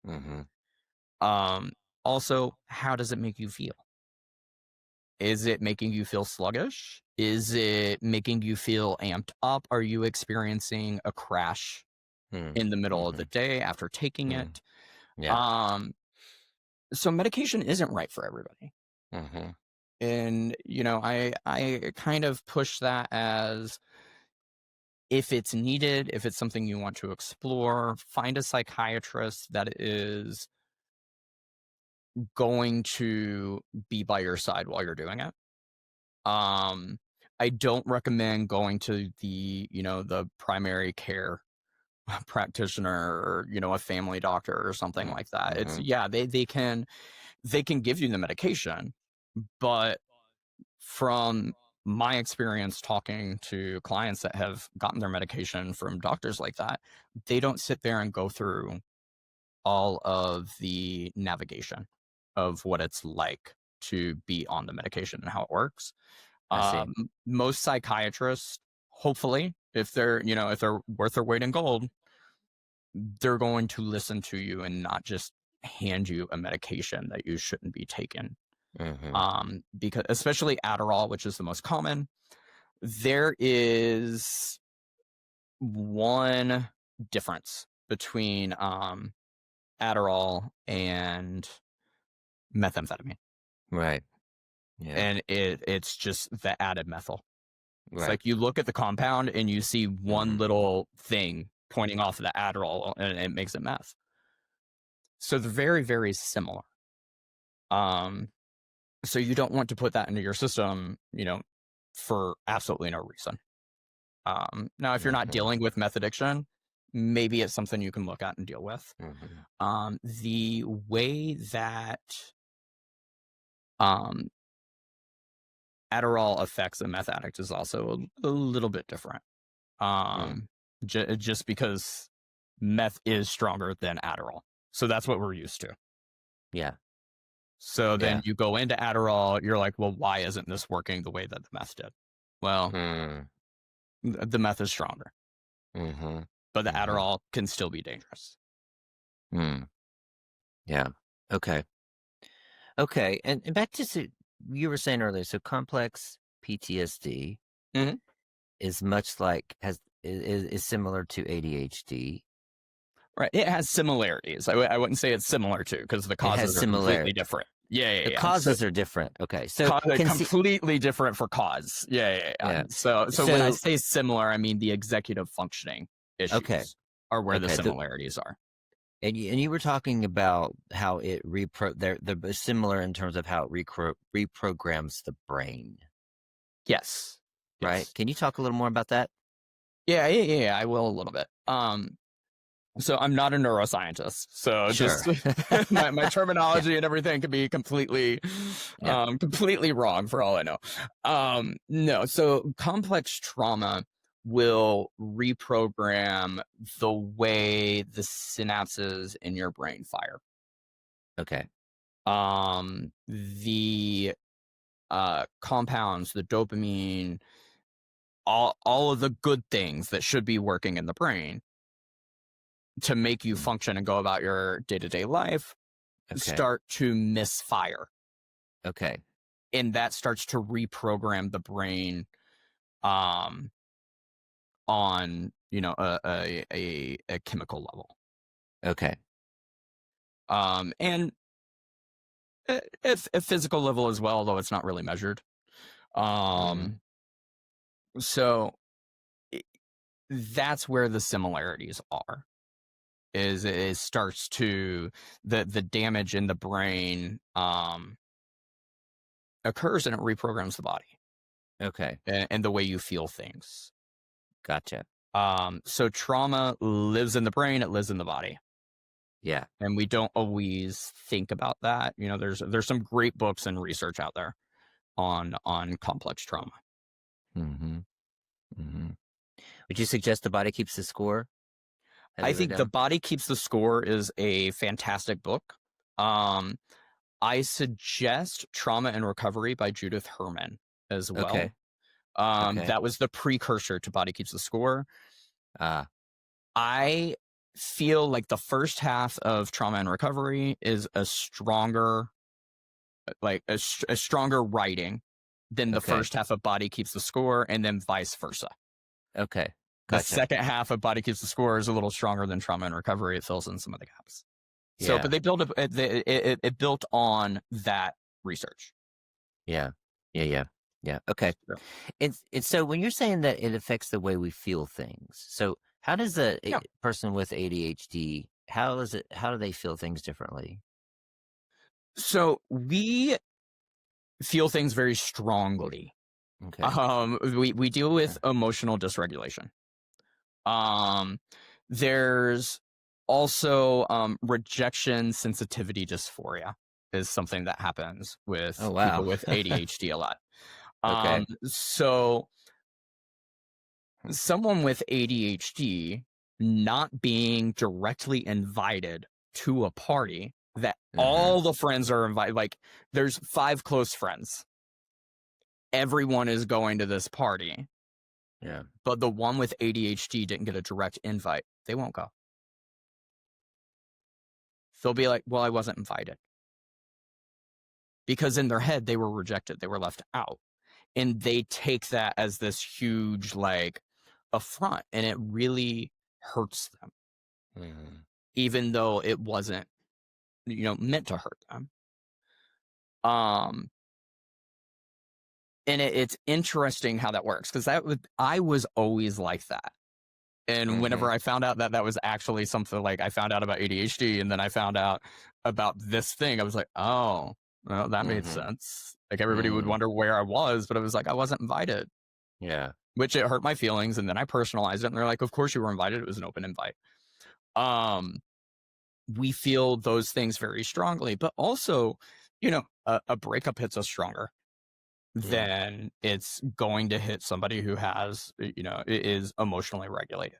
S2: Mm-hmm.
S1: Also, how does it make you feel? Is it making you feel sluggish? Is it making you feel amped up? Are you experiencing a crash in the middle of the day after taking it?
S2: Yeah.
S1: Um, so medication isn't right for everybody.
S2: Mm-hmm.
S1: And, I kind of push that as, if it's needed, if it's something you want to explore, find a psychiatrist that is going to be by your side while you're doing it. I don't recommend going to the primary care practitioner or, a family doctor or something like that. It's, yeah, they can give you the medication, but from my experience talking to clients that have gotten their medication from doctors like that, they don't sit there and go through all of the navigation of what it's like to be on the medication and how it works.
S2: I see.
S1: Most psychiatrists, hopefully, if they're worth their weight in gold, they're going to listen to you and not just hand you a medication that you shouldn't be taking.
S2: Mm-hmm.
S1: Because especially Adderall, which is the most common, there is one difference between Adderall and methamphetamine,
S2: Right. Yeah.
S1: and it's just the added methyl. It's
S2: Right.
S1: like you look at the compound and you see one little thing pointing off of the Adderall, and it makes it meth. So they're very, very similar. So you don't want to put that into your system, for absolutely no reason. Now, if you're not
S2: Mm-hmm.
S1: dealing with meth addiction, maybe it's something you can look at and deal with. The way that um, Adderall affects a meth addict is also a little bit different. Just because meth is stronger than Adderall. So that's what we're used to.
S2: Yeah.
S1: So then
S2: Yeah.
S1: you go into Adderall, you're like, well, why isn't this working the way that the meth did? Well, the meth is stronger,
S2: Mm-hmm.
S1: but the Adderall can still be dangerous.
S2: Yeah. Okay. Okay. And back to you were saying earlier, so complex PTSD
S1: Mhm.
S2: is much like is similar to ADHD.
S1: Right. It has similarities. I wouldn't say it's similar to, because the
S2: It has
S1: causes are
S2: similar.
S1: completely different. Yeah, yeah,
S2: The
S1: yeah. So
S2: causes are different. Okay. So
S1: completely different for cause. Yeah, yeah, yeah.
S2: yeah.
S1: So when I
S2: So
S1: say similar, I mean the executive functioning
S2: okay.
S1: issues are where the
S2: Okay.
S1: similarities are.
S2: And you were talking about how it they're similar in terms of how it reprograms the brain,
S1: Yes.
S2: right?
S1: Yes.
S2: Can you talk a little more about that?
S1: Yeah, yeah, yeah, yeah, I will a little bit. So I'm not a neuroscientist. So
S2: Sure.
S1: just my
S2: Yeah.
S1: terminology and everything could be
S2: Yeah.
S1: completely wrong for all I know. No, so complex trauma will reprogram the way the synapses in your brain fire.
S2: Okay.
S1: The compounds, the dopamine, all of the good things that should be working in the brain to make you
S2: Mm.
S1: function and go about your day-to-day life
S2: Okay.
S1: start to misfire,
S2: Okay.
S1: and that starts to reprogram the brain um on a chemical level,
S2: Okay.
S1: and a physical level as well, although it's not really measured.
S2: Hmm.
S1: Um so i- that's where the similarities are, is it starts to the damage in the brain occurs, and it reprograms the body
S2: Okay.
S1: and the way you feel things.
S2: Gotcha.
S1: So trauma lives in the brain, it lives in the body.
S2: Yeah.
S1: And we don't always think about that. There's some great books and research out there on complex trauma.
S2: Hmm. Hmm. Would you suggest the body keeps the score?
S1: I
S2: Heavily
S1: think The
S2: down.
S1: Body Keeps the Score is a fantastic book. Um, I suggest Trauma and Recovery by Judith Herman as well.
S2: Okay. Okay.
S1: That was the precursor to Body Keeps the Score.
S2: Ah.
S1: I feel like the first half of Trauma and Recovery is a stronger, a stronger writing than the
S2: Okay.
S1: first half of Body Keeps the Score, and then vice versa.
S2: Okay.
S1: The
S2: Gotcha.
S1: second half of Body Keeps the Score is a little stronger than Trauma and Recovery. It fills in some of the gaps. So,
S2: Yeah.
S1: but they built it built on that research.
S2: Yeah. Yeah. Yeah. Yeah. Okay.
S1: So,
S2: It's so when you're saying that it affects the way we feel things, so how does a
S1: yeah.
S2: person with ADHD, how do they feel things differently?
S1: So we feel things very strongly.
S2: Okay.
S1: We deal
S2: Okay.
S1: with emotional dysregulation. Um, there's also rejection sensitivity dysphoria is something that happens
S2: Oh
S1: with people
S2: wow.
S1: with ADHD a lot.
S2: Okay.
S1: So someone with ADHD not being directly invited to a party that
S2: Hmm.
S1: all the friends are invited, like there's 5 close friends. Everyone is going to this party,
S2: Yeah.
S1: but the one with ADHD didn't get a direct invite. They won't go. They'll be like, well, I wasn't invited. Because in their head, they were rejected. They were left out. And they take that as this huge, like, affront. And it really hurts them,
S2: Hmm.
S1: even though it wasn't, meant to hurt them. Um, and it's interesting how that works, because I was always like that. And
S2: Hmm.
S1: whenever I found out that that was actually something, like I found out about ADHD and then I found out about this thing, I was like, oh, well, that made
S2: Hmm.
S1: sense. Like everybody would
S2: Hmm.
S1: wonder where I was, but I was like, I wasn't invited,
S2: Yeah.
S1: which it hurt my feelings. And then I personalized it and they're like, of course you were invited. It was an open invite. Um, we feel those things very strongly, but also, a breakup hits us stronger
S2: Yeah.
S1: than it's going to hit somebody who is emotionally regulated.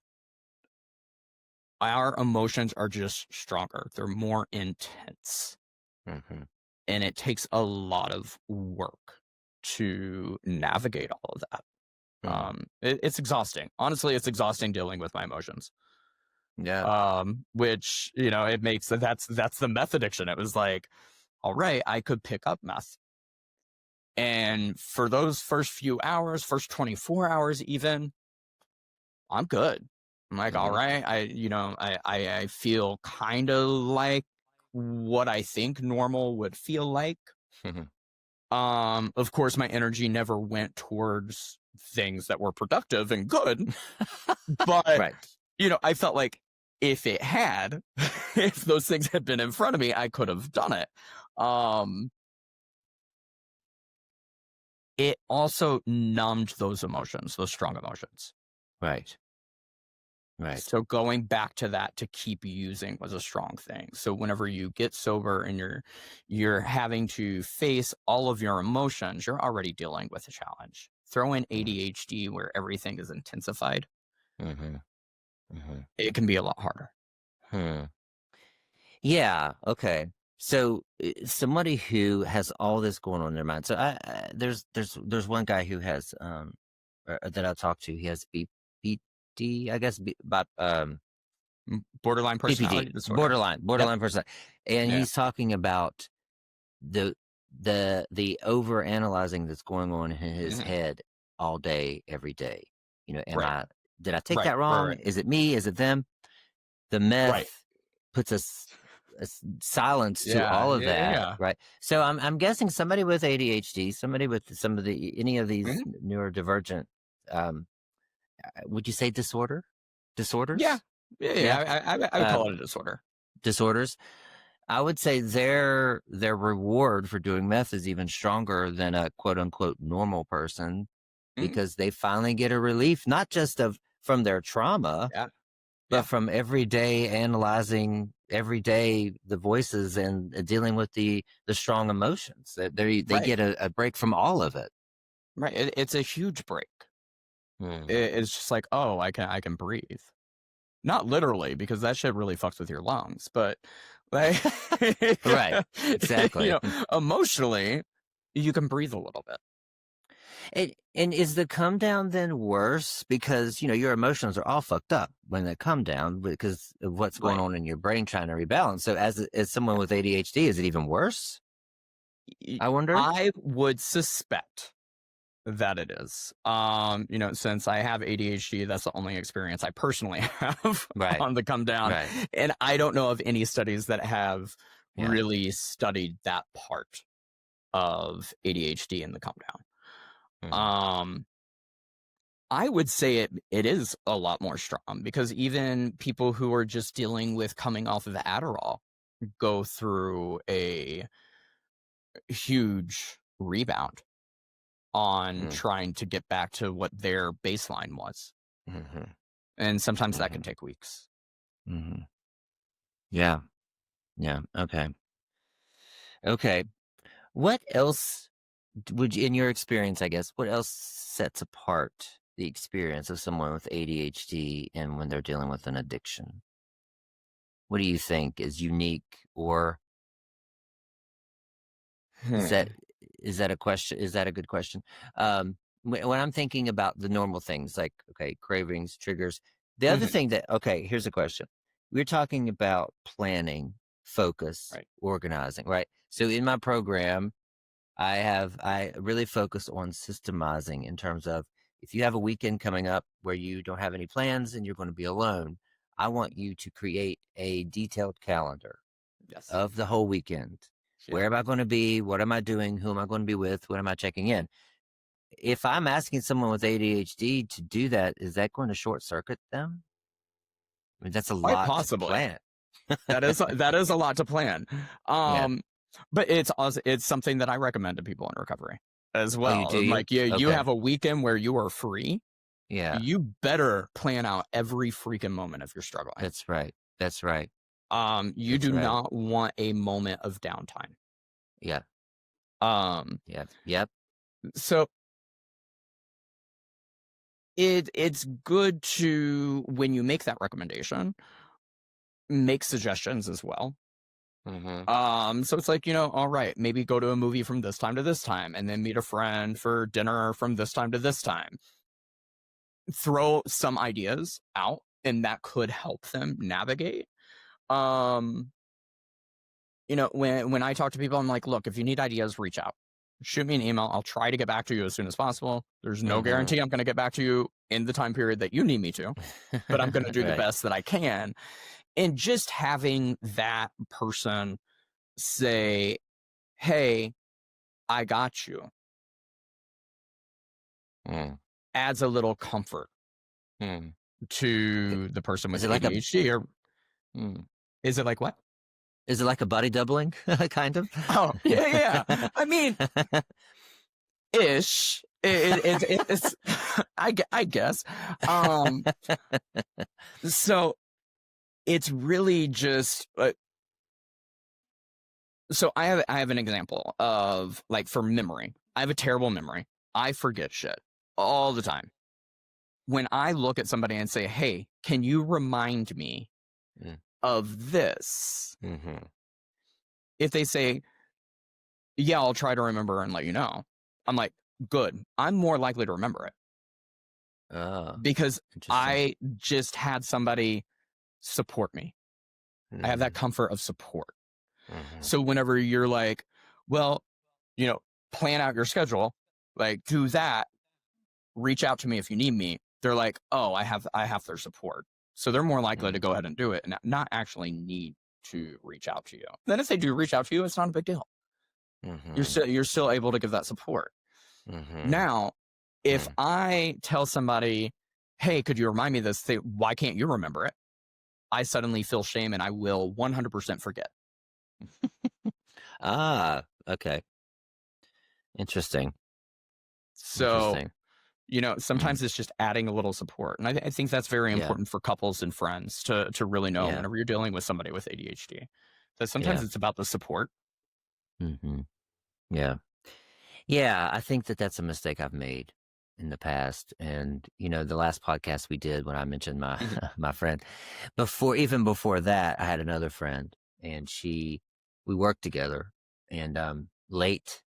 S1: Our emotions are just stronger. They're more intense.
S2: Hmm.
S1: And it takes a lot of work to navigate all of that.
S2: Hmm.
S1: It's exhausting. Honestly, it's exhausting dealing with my emotions.
S2: Yeah.
S1: Which, you know, it makes that's the meth addiction. It was like, all right, I could pick up meth. And for those first few hours, first 24 hours even, I'm good. I'm like, all
S2: Mm-hmm.
S1: right, I feel kind of like what I think normal would feel like. Of course, my energy never went towards things that were productive and good, but
S2: Right.
S1: you know, I felt like if it had, if those things had been in front of me, I could have done it. It also numbed those emotions, those strong emotions.
S2: Right. Right.
S1: So going back to that to keep using was a strong thing. So whenever you get sober and you're having to face all of your emotions, you're already dealing with a challenge. Throw in ADHD where everything is intensified.
S2: Mm-hmm. Mm-hmm.
S1: It can be a lot harder.
S2: Yeah. Okay. So somebody who has all this going on in their mind. So there's one guy who has that I talked to. He has BPD, I guess,
S1: Borderline
S2: BPD,
S1: personality disorder.
S2: borderline personality, and
S1: Yeah.
S2: he's talking about the over analyzing that's going on in his head all day, every day. You know,
S1: Right.
S2: did I take
S1: Right.
S2: that wrong?
S1: Right.
S2: Is it me? Is it them? The meth
S1: Right.
S2: puts a silence to
S1: Yeah.
S2: all of
S1: Yeah.
S2: that,
S1: Yeah.
S2: right? So I'm guessing somebody with ADHD, somebody with any of these neurodivergent, would you say disorders?
S1: Yeah.
S2: Yeah.
S1: I would call it a disorder.
S2: Disorders. I would say their reward for doing meth is even stronger than a quote unquote normal person, because they finally get a relief, not just from their trauma,
S1: Yeah.
S2: but from every day analyzing every day the voices and dealing with the strong emotions. That they get a break from all of it.
S1: Right. It's a huge break. It's just like, oh, I can breathe. Not literally, because that shit really fucks with your lungs, but like,
S2: Right. Exactly.
S1: you know, emotionally, you can breathe a little bit.
S2: And is the come down then worse because, you know, your emotions are all fucked up when they come down because of what's going on in your brain trying to rebalance? So as someone with ADHD, is it even worse? I wonder.
S1: I would suspect that it is. You know, since I have ADHD, that's the only experience I personally have on the come down.
S2: Right.
S1: And I don't know of any studies that have really studied that part of ADHD in the come down. I would say it is a lot more strong, because even people who are just dealing with coming off of Adderall go through a huge rebound on trying to get back to what their baseline was. And sometimes that can take weeks.
S2: Yeah. Yeah. Okay. What else would you, in your experience, I guess, what else sets apart the experience of someone with ADHD and when they're dealing with an addiction? What do you think is unique, or is that a question? Is that a good question? When I'm thinking about the normal things like, okay, cravings, triggers, the other thing that, okay, here's a question. We're talking about planning, focus, organizing, right? So in my program, I really focus on systemizing in terms of, if you have a weekend coming up where you don't have any plans and you're going to be alone, I want you to create a detailed calendar of the whole weekend. Where am I going to be? What am I doing? Who am I going to be with? What am I checking in? If I'm asking someone with ADHD to do that, is that going to short circuit them? I mean, that's a
S1: Quite
S2: lot to
S1: possibly.
S2: plan.
S1: that is a lot to plan. But it's something that I recommend to people in recovery as well.
S2: Oh, you do?
S1: Like you have a weekend where you are free.
S2: Yeah.
S1: You better plan out every freaking moment if you're struggling.
S2: That's right. That's right.
S1: You do not want a moment of downtime.
S2: Yeah. Yep.
S1: So it's good to, when you make that recommendation, make suggestions as well. So it's like, you know, all right, maybe go to a movie from this time to this time, and then meet a friend for dinner from this time to this time. Throw some ideas out and that could help them navigate. When I talk to people, I'm like, look, if you need ideas, reach out. Shoot me an email. I'll try to get back to you as soon as possible. There's no guarantee I'm going to get back to you in the time period that you need me to, but I'm going to do the best that I can. And just having that person say, hey, I got you, adds a little comfort to the person with ADHD. Is it like what?
S2: Is it like a body doubling, kind of?
S1: Oh, yeah. I mean, ish. It's I guess. So it's really just. So I have an example of, like, for memory. I have a terrible memory. I forget shit all the time. When I look at somebody and say, "Hey, can you remind me of this?" If they say, yeah, I'll try to remember and let you know, I'm like, good. I'm more likely to remember it. Because I just had somebody support me. I have that comfort of support. So whenever you're like, well, plan out your schedule, like, do that, reach out to me if you need me. They're like, oh, I have their support. So they're more likely to go ahead and do it and not actually need to reach out to you. Then if they do reach out to you, it's not a big deal. You're still able to give that support. Now, if I tell somebody, hey, could you remind me of this? Why can't you remember it? I suddenly feel shame and I will 100% forget.
S2: Okay. Interesting.
S1: So, sometimes it's just adding a little support. And I think that's very important for couples and friends to really know whenever you're dealing with somebody with ADHD. That sometimes it's about the support.
S2: Yeah, I think that's a mistake I've made in the past. And, the last podcast we did when I mentioned my my friend, even before that, I had another friend and we worked together and late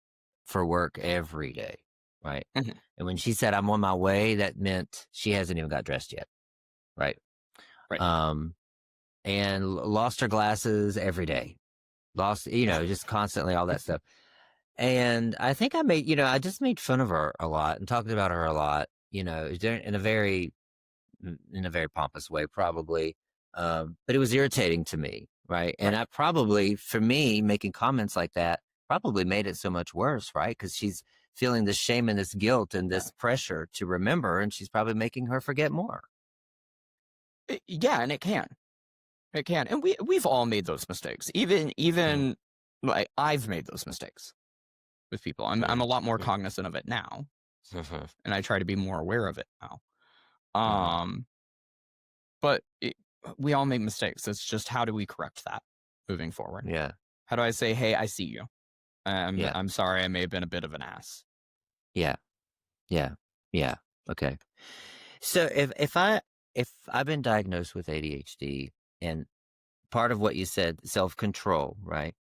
S2: for work every day, right? And when she said I'm on my way, that meant she hasn't even got dressed yet, right? And lost her glasses every day, just constantly all that stuff. And I think I just made fun of her a lot and talked about her a lot, in a very pompous way, probably. But it was irritating to me, right? And I probably, for me, making comments like that probably made it so much worse, right? Because she's feeling this shame and this guilt and this pressure to remember, and she's probably making her forget more.
S1: Yeah, and it can. And we've all made those mistakes. Even like, I've made those mistakes with people. I'm a lot more cognizant of it now, and I try to be more aware of it now. But we all make mistakes. It's just, how do we correct that moving forward?
S2: Yeah.
S1: How do I say, hey, I see you. I'm sorry, I may have been a bit of an ass.
S2: Yeah. Okay. So if I've been diagnosed with ADHD, and part of what you said, self-control, right?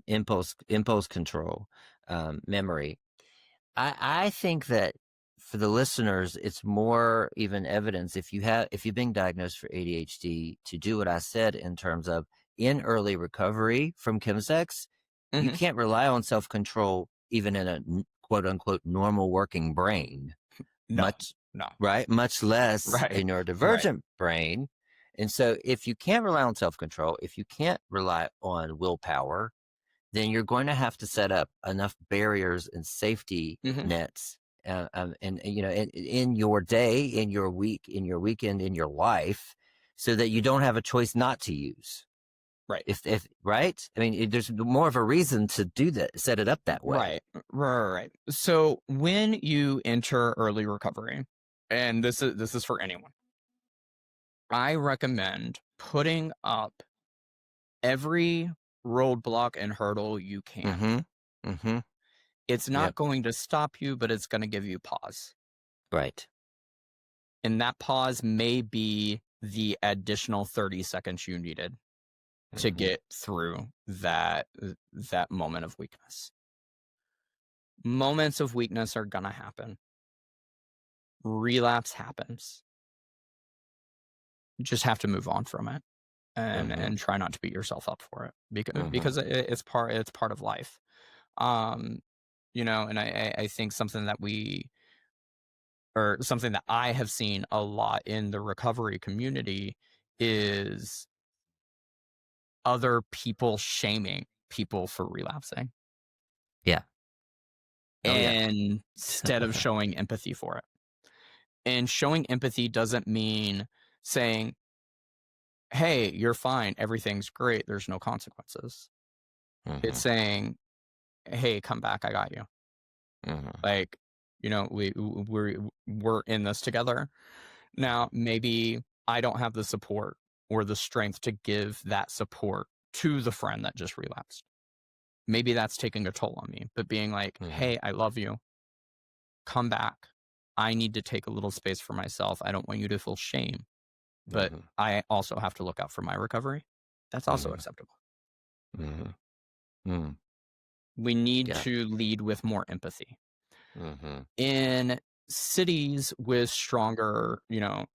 S2: Impulse control, memory. I think that for the listeners, it's more even evidence if you've been diagnosed for ADHD to do what I said in terms of in early recovery from Chemsex. You can't rely on self-control even in a quote unquote normal working brain.
S1: No.
S2: Right? Much less a neurodivergent brain. And so if you can't rely on self-control, if you can't rely on willpower, then you're going to have to set up enough barriers and safety nets in your day, in your week, in your weekend, in your life, so that you don't have a choice not to use.
S1: Right.
S2: If right? I mean, there's more of a reason to do that, set it up that way.
S1: Right. So when you enter early recovery, and this is for anyone, I recommend putting up every roadblock and hurdle you can. It's not going to stop you, but it's going to give you pause.
S2: Right.
S1: And that pause may be the additional 30 seconds you needed to get through that moment of weakness. Moments of weakness are going to happen. Relapse happens. you just have to move on from it and
S2: Mm-hmm.
S1: try not to beat yourself up for it
S2: Mm-hmm.
S1: because it's part of life. Um, and I think something that I have seen a lot in the recovery community is other people shaming people for relapsing
S2: Yeah. Oh yeah.
S1: and instead of showing empathy for it. And showing empathy doesn't mean saying, "Hey, you're fine. Everything's great. There's no consequences." It's
S2: Mm-hmm.
S1: saying, "Hey, come back. I got you."
S2: Mm-hmm.
S1: Like, we're in this together. Now, maybe I don't have the support or the strength to give that support to the friend that just relapsed. Maybe that's taking a toll on me, but being like,
S2: Mm-hmm.
S1: "Hey, I love you. Come back. I need to take a little space for myself. I don't want you to feel shame, but
S2: Mm-hmm.
S1: I also have to look out for my recovery." That's also
S2: Mm-hmm.
S1: acceptable.
S2: Mm-hmm. Mm-hmm.
S1: We need
S2: Yeah.
S1: to lead with more empathy.
S2: Mm-hmm.
S1: In cities with stronger,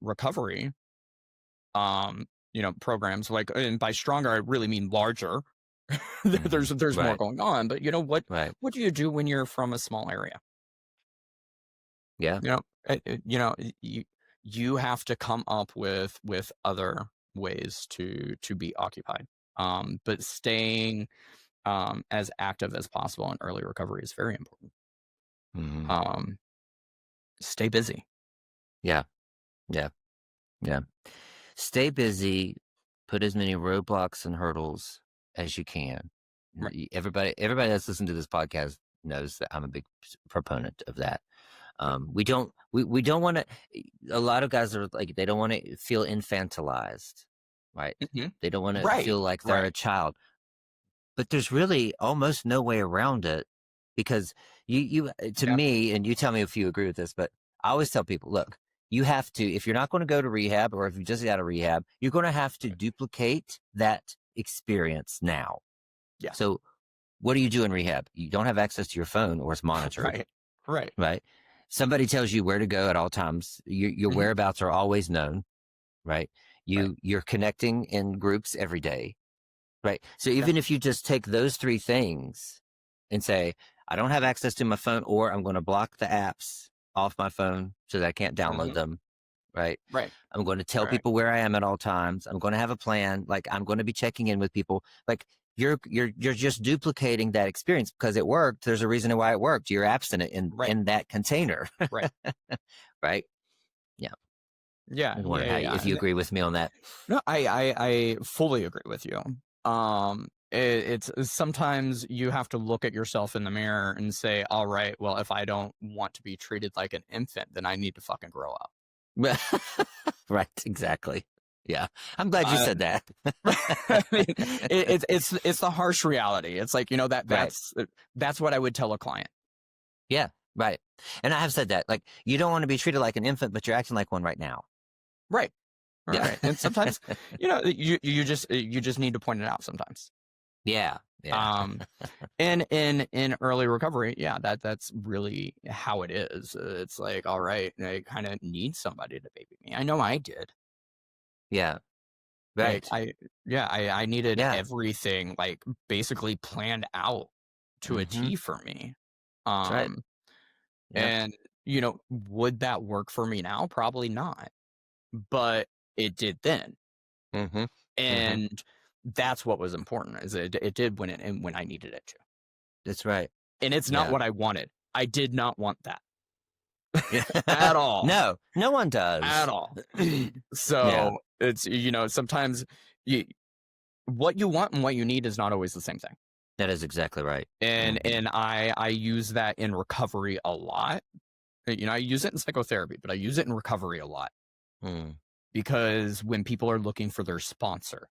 S1: recovery, programs, like, and by stronger, I really mean larger.
S2: Mm-hmm.
S1: There's more
S2: Right.
S1: going on, but
S2: Right.
S1: what do you do when you're from a small area?
S2: Yeah.
S1: You know, you have to come up with other ways to be occupied. But staying as active as possible in early recovery is very important.
S2: Mm-hmm.
S1: Um, Stay busy.
S2: Yeah. Yeah. Yeah. Stay busy, put as many roadblocks and hurdles as you can.
S1: Right.
S2: Everybody that's listened to this podcast knows that I'm a big proponent of that. We don't want to. A lot of guys are like, they don't want to feel infantilized, right?
S1: Hmm.
S2: They don't want to
S1: Right.
S2: feel like they're a
S1: Right.
S2: child. But there's really almost no way around it, because to
S1: Yeah.
S2: me, and you tell me if you agree with this, but I always tell people, look, you have to, if you're not going to go to rehab, or if you just got out of rehab, you're going to have to duplicate that experience now.
S1: Yeah.
S2: So what do you do in rehab? You don't have access to your phone, or it's monitored,
S1: Right. Right.
S2: right? Somebody tells you where to go at all times. Your
S1: Hmm.
S2: whereabouts are always known, right?
S1: Right.
S2: You're connecting in groups every day. Right. So
S1: Yeah.
S2: even if you just take those three things and say, I don't have access to my phone, or I'm going to block the apps off my phone so that I can't download
S1: Hmm.
S2: them. Right.
S1: Right.
S2: I'm going to tell
S1: Right.
S2: people where I am at all times. I'm going to have a plan. Like, I'm going to be checking in with people. Like, you're just duplicating that experience because it worked. There's a reason why it worked. You're abstinent
S1: Right.
S2: in that container.
S1: Right.
S2: Right. Yeah.
S1: Yeah.
S2: I
S1: Yeah.
S2: wondered if you
S1: Yeah.
S2: agree with me on that.
S1: No, I fully agree with you. It's sometimes you have to look at yourself in the mirror and say, "All right, well, if I don't want to be treated like an infant, then I need to fucking grow up."
S2: Right. Exactly. Yeah. I'm glad you
S1: Uh,
S2: said that.
S1: I mean, it's the harsh reality. It's like,
S2: Right.
S1: that's what I would tell a client.
S2: Yeah. Right. And I have said that. Like, you don't want to be treated like an infant, but you're acting like one right now.
S1: Right.
S2: Yeah.
S1: Right. And sometimes, you just need to point it out sometimes.
S2: Yeah. Yeah.
S1: Um, and in early recovery, yeah, that's really how it is. It's like, all right, I kind of need somebody to baby me. I know I did.
S2: Yeah.
S1: Like
S2: Right.
S1: I needed
S2: Yeah.
S1: everything like basically planned out to a
S2: Mm-hmm.
S1: T for me.
S2: That's right.
S1: Um,
S2: Yep.
S1: and would that work for me now? Probably not, but it did then.
S2: Mm-hmm. Mm-hmm.
S1: And that's what was important is it did when I needed it to.
S2: That's right.
S1: And it's not
S2: Yeah.
S1: what I wanted. I did not want that
S2: Yeah.
S1: at all.
S2: No, no one
S1: At
S2: does.
S1: all.
S2: Yeah.
S1: So it's, sometimes you, what you want and what you need is not always the same thing.
S2: That is exactly right.
S1: And
S2: Mm-hmm.
S1: I use that in recovery a lot. I use it in psychotherapy, but I use it in recovery a lot
S2: Mm.
S1: because when people are looking for their sponsor,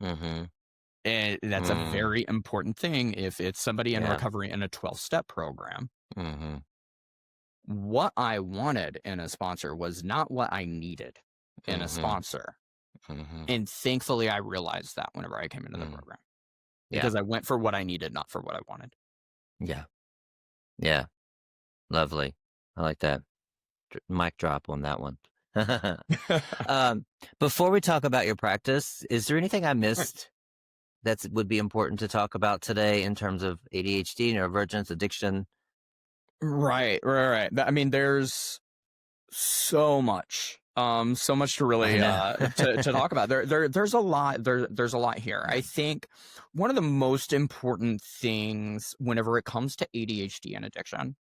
S2: Mm-hmm.
S1: and that's a
S2: Mm.
S1: very important thing. If it's somebody in
S2: Yeah.
S1: recovery in a 12-step program,
S2: Mm-hmm.
S1: what I wanted in a sponsor was not what I needed in a
S2: Mm-hmm.
S1: sponsor.
S2: Mm-hmm.
S1: And thankfully, I realized that whenever I came into the program,
S2: Yeah.
S1: because I went for what I needed, not for what I wanted.
S2: Yeah. Yeah. Lovely. I like that. Mic drop on that one. Before we talk about your practice, is there anything I missed that would be important to talk about today in terms of ADHD, neurodivergence, addiction?
S1: Right. I mean, there's so much to really to talk about. There's a lot there's a lot here. I think one of the most important things whenever it comes to ADHD and addiction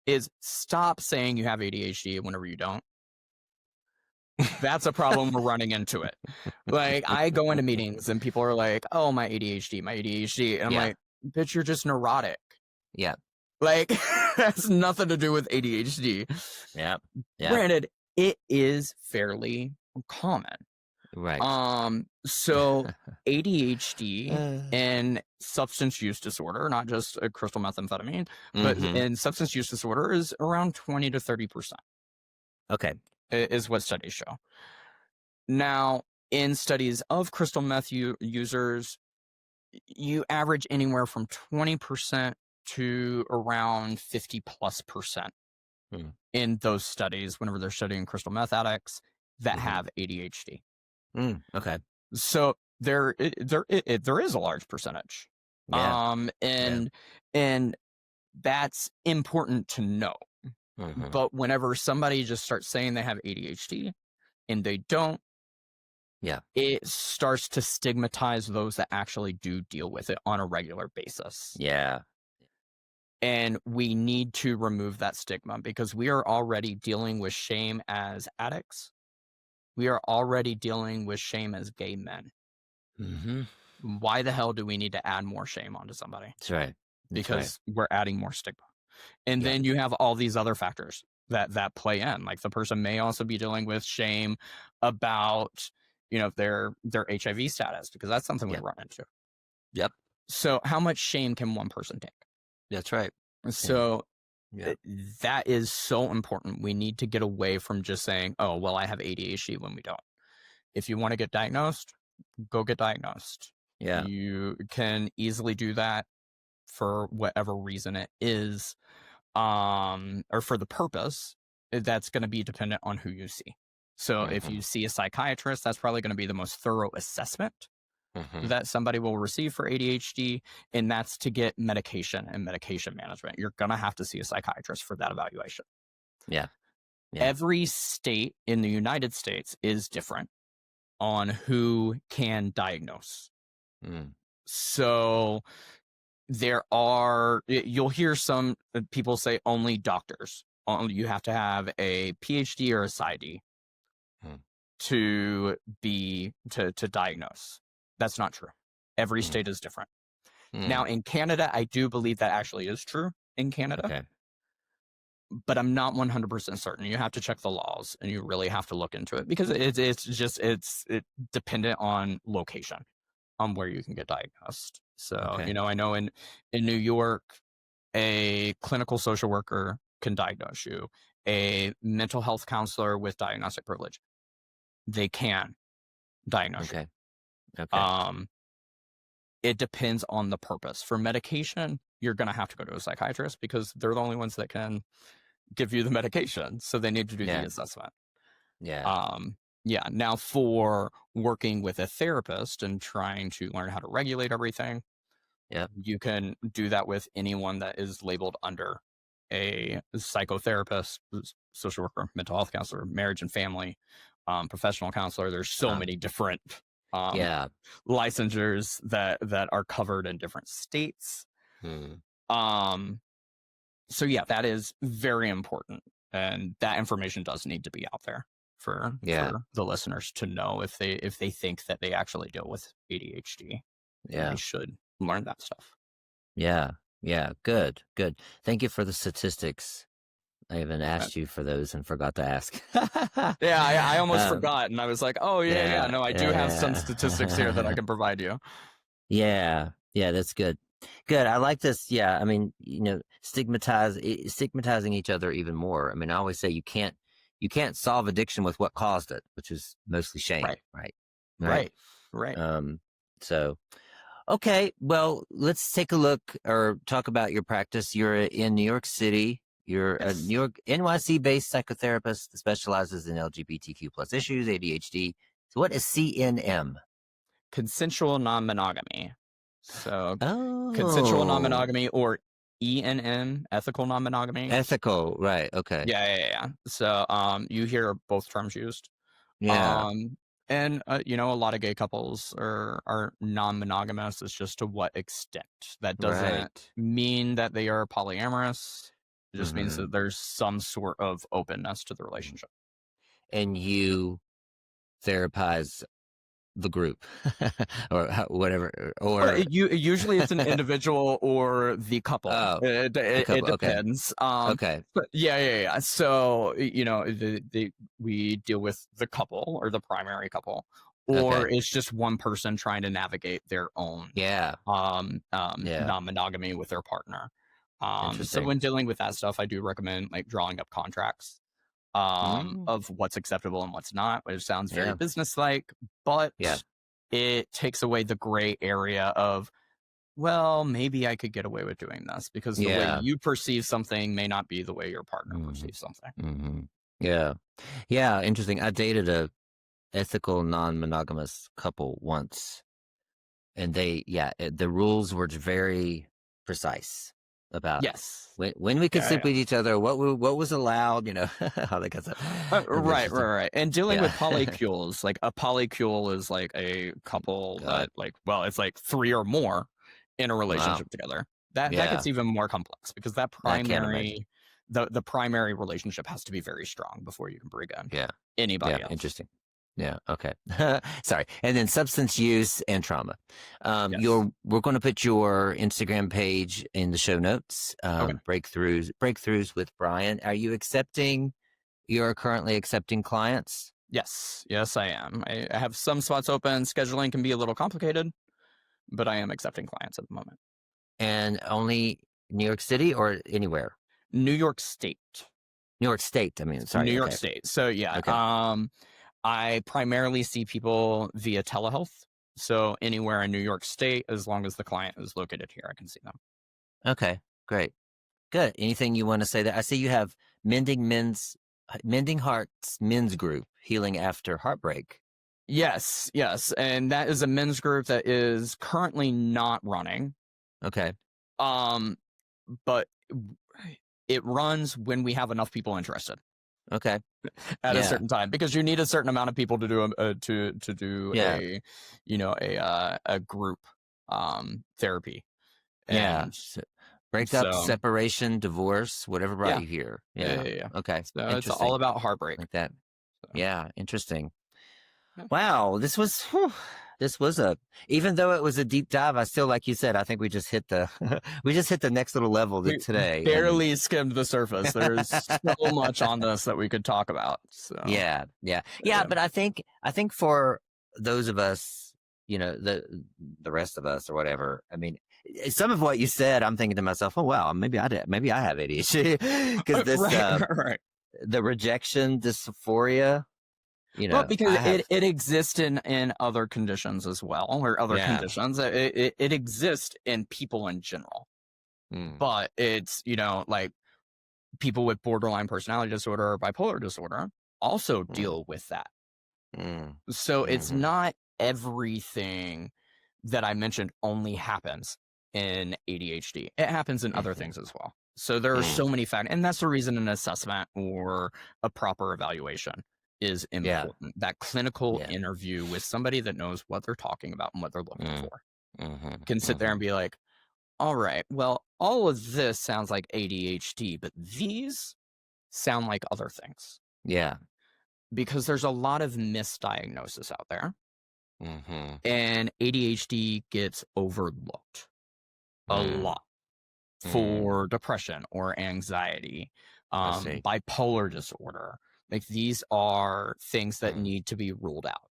S1: is stop saying you have ADHD whenever you don't. That's a problem we're running into it. Like, I go into meetings and people are like, oh, my ADHD. And I'm like, bitch, you're just neurotic.
S2: Yeah.
S1: Like, has nothing to do with ADHD.
S2: Yeah.
S1: Granted, it is fairly common.
S2: Right.
S1: So ADHD and substance use disorder, not just crystal methamphetamine, but in substance use disorder is around 20 to 30%.
S2: Okay.
S1: Is what studies show. Now, in studies of crystal meth users, you average anywhere from 20% to around 50+% in those studies whenever they're studying crystal meth addicts that have ADHD.
S2: Okay.
S1: So there is a large percentage. And that's important to know. But whenever somebody just starts saying they have ADHD and they don't, it starts to stigmatize those that actually do deal with it on a regular basis.
S2: Yeah.
S1: And we need to remove that stigma because we are already dealing with shame as addicts. We are already dealing with shame as gay men. Why the hell do we need to add more shame onto somebody?
S2: That's right.
S1: Because we're adding more stigma. And then you have all these other factors that play in. Like, the person may also be dealing with shame about, their HIV status, because that's something we run into.
S2: Yep.
S1: So how much shame can one person take?
S2: That's right.
S1: So that is so important. We need to get away from just saying, oh, well, I have ADHD when we don't. If you want to get diagnosed, go get diagnosed.
S2: Yeah.
S1: You can easily do that for whatever reason it is, or for the purpose. That's going to be dependent on who you see. So if you see a psychiatrist, that's probably going to be the most thorough assessment that somebody will receive for ADHD, and that's to get medication and medication management. You're going to have to see a psychiatrist for that evaluation. Yeah. Every state in the United States is different on who can diagnose. So you'll hear some people say only doctors. You have to have a PhD or a PsyD to diagnose. That's not true. Every state is different. Now, in Canada, I do believe that actually is true in Canada. But I'm not 100% certain. You have to check the laws, and you really have to look into it, because it's dependent on location, on where you can get diagnosed. So, I know in New York, a clinical social worker can diagnose you. A mental health counselor with diagnostic privilege, they can diagnose you. It depends on the purpose. For medication, you're going to have to go to a psychiatrist, because they're the only ones that can give you the medication. So they need to do the assessment. Now, for working with a therapist and trying to learn how to regulate everything, you can do that with anyone that is labeled under a psychotherapist, social worker, mental health counselor, marriage and family, professional counselor. There's so many different licensures that are covered in different states. So that is very important, and that information does need to be out there for the listeners to know if they think that they actually deal with ADHD. They should learn that stuff.
S2: Good. Thank you for the statistics. I even asked you for those and forgot to ask.
S1: I almost forgot, and I was like, oh no, I do have some statistics here that I can provide you.
S2: That's good. I like this. I mean, stigmatizing each other even more. I mean, I always say you can't solve addiction with what caused it, which is mostly shame. Right. So, okay, well, let's take a look or talk about your practice. You're in New York City. You're a
S1: Yes.
S2: New York NYC-based psychotherapist that specializes in LGBTQ plus issues, ADHD. So what is CNM?
S1: Consensual non-monogamy. So consensual
S2: Oh,
S1: non-monogamy, or ENM, ethical non-monogamy.
S2: ethical. Right. Okay.
S1: Yeah. So you hear both terms used.
S2: Yeah.
S1: Um and a lot of gay couples are non-monogamous. It's just to what extent. That doesn't
S2: Right.
S1: mean that they are polyamorous. It just means
S2: Mm-hmm.
S1: that there's some sort of openness to the relationship.
S2: And you therapize the group or whatever,
S1: Well,
S2: or
S1: usually it's an individual or the couple.
S2: oh, the
S1: It
S2: couple. Okay.
S1: depends.
S2: Okay.
S1: But yeah. So we deal with the couple or the primary couple, or
S2: Okay.
S1: it's just one person trying to navigate their own
S2: Yeah. Yeah.
S1: non-monogamy with their partner. So
S2: Interesting.
S1: when dealing with that stuff, I do recommend like drawing up contracts
S2: Mm,
S1: of what's acceptable and what's not, which sounds very
S2: yeah.
S1: businesslike, but
S2: Yeah.
S1: it takes away the gray area of, well, maybe I could get away with doing this because the way
S2: Yeah.
S1: you perceive something may not be the way your partner
S2: Mm-hmm.
S1: perceives something.
S2: Mm-hmm. Yeah. Yeah. Interesting. I dated a ethical non-monogamous couple once, and the rules were very precise about
S1: Yes.
S2: when we could sleep
S1: Yeah.
S2: with each other, what was allowed, how they got stuff. It was interesting.
S1: Right. And dealing
S2: Yeah.
S1: with polycules, like a polycule is like a couple
S2: God.
S1: that it's like three or more in a
S2: Wow.
S1: relationship together. That
S2: Yeah.
S1: gets even more complex because that
S2: I can't imagine.
S1: the primary relationship has to be very strong before you can bring in
S2: Yeah. Yeah.
S1: anybody else.
S2: Interesting. Yeah. Okay. Sorry. And then substance use and trauma.
S1: Yes.
S2: We're going to put your Instagram page in the show notes.
S1: Okay.
S2: Breakthroughs with Brian. You're currently accepting clients?
S1: Yes, I am. I have some spots open. Scheduling can be a little complicated, but I am accepting clients at the moment.
S2: And only New York City or anywhere?
S1: New York State.
S2: New York State. I mean, sorry.
S1: New York
S2: Okay.
S1: State. So yeah.
S2: Okay.
S1: I primarily see people via telehealth. So anywhere in New York State, as long as the client is located here, I can see them.
S2: Okay. Great. Good. Anything you want to say that I see you have Mending Hearts Men's Group, Healing After Heartbreak.
S1: Yes. And that is a men's group that is currently not running.
S2: Okay.
S1: But it runs when we have enough people interested.
S2: Okay.
S1: At a certain time, because you need a certain amount of people to do a group therapy. And
S2: So, breakup, separation, divorce, whatever brought you here.
S1: Yeah.
S2: Okay.
S1: So it's all about heartbreak.
S2: Like that.
S1: So.
S2: Yeah. Interesting.
S1: Yeah.
S2: Wow. This was even though it was a deep dive, I still, like you said, I think we just hit the next little level today.
S1: Barely skimmed the surface. There's so much on this that we could talk about. So.
S2: Yeah. But I think for those of us, the rest of us or whatever, I mean, some of what you said, I'm thinking to myself, oh wow, maybe I have ADHD because this
S1: right.
S2: The rejection, dysphoria.
S1: Well, because it exists in other conditions as well, or other conditions. It exists in people in general. But it's, like people with borderline personality disorder or bipolar disorder also deal with that. So it's not everything that I mentioned only happens in ADHD. It happens in other things as well. So there are so many factors. And that's the reason an assessment or a proper evaluation is important. That clinical interview with somebody that knows what they're talking about and what they're looking for. Can sit there and be like, all right, well, all of this sounds like ADHD, but these sound like other things.
S2: Yeah.
S1: Because there's a lot of misdiagnosis out there. And ADHD gets overlooked a lot for depression or anxiety, bipolar disorder. Like these are things that need to be ruled out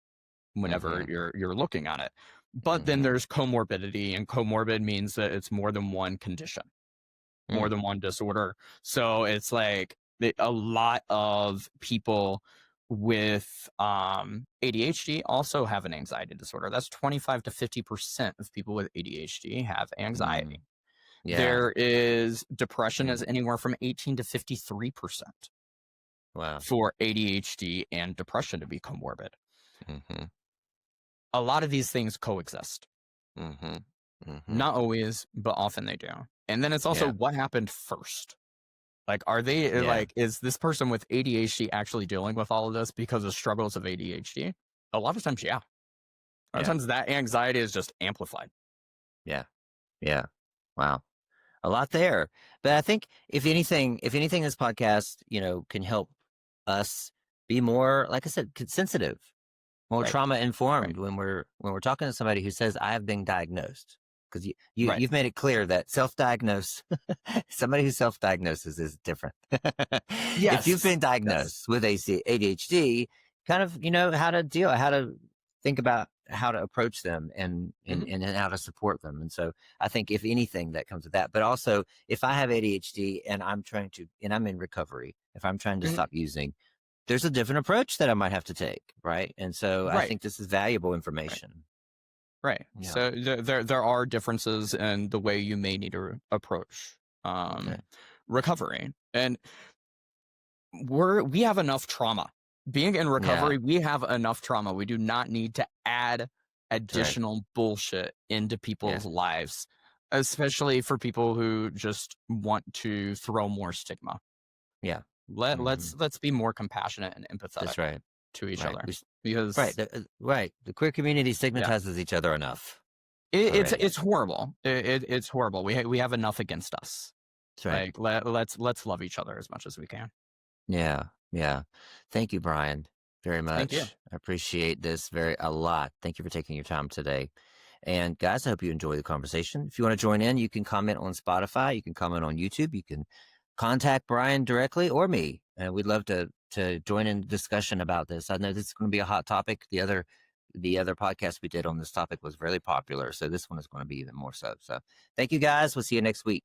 S1: whenever you're looking at it. But then there's comorbidity, and comorbid means that it's more than one condition, more than one disorder. So it's like a lot of people with ADHD also have an anxiety disorder. That's 25 to 50% of people with ADHD have anxiety. There is depression is anywhere from 18 to 53% for ADHD and depression to become morbid. A lot of these things coexist. Not always, but often they do. And then it's also what happened first. Like, are they like, is this person with ADHD actually dealing with all of this because of struggles of ADHD? A lot of times, A lot of times that anxiety is just amplified.
S2: Wow. A lot there. But I think if anything, this podcast, can help us be more, like I said, sensitive, more trauma informed when we're talking to somebody who says, I have been diagnosed. Because you've made it clear that somebody who self-diagnoses is different. If you've been diagnosed with ADHD, kind of, how to think about how to approach them and how to support them. And so I think if anything that comes with that, but also if I have ADHD and I'm in recovery, if I'm trying to stop using, there's a different approach that I might have to take. Right. And so I think this is valuable information.
S1: Right. Yeah. So there are differences in the way you may need to approach recovery. And we have enough trauma. Being in recovery, we have enough trauma. We do not need to add additional bullshit into people's lives, especially for people who just want to throw more stigma. Let's be more compassionate and empathetic to each other. Because
S2: the queer community stigmatizes each other enough.
S1: It's horrible. It's horrible. We have enough against us. That's right. Like let's love each other as much as we can.
S2: Yeah. Thank you, Brian, very much.
S1: Thank you.
S2: I appreciate this a lot. Thank you for taking your time today. And guys, I hope you enjoy the conversation. If you want to join in, you can comment on Spotify. You can comment on YouTube. You can contact Brian directly or me. And we'd love to join in discussion about this. I know this is going to be a hot topic. The other podcast we did on this topic was really popular. So this one is going to be even more so. So thank you guys. We'll see you next week.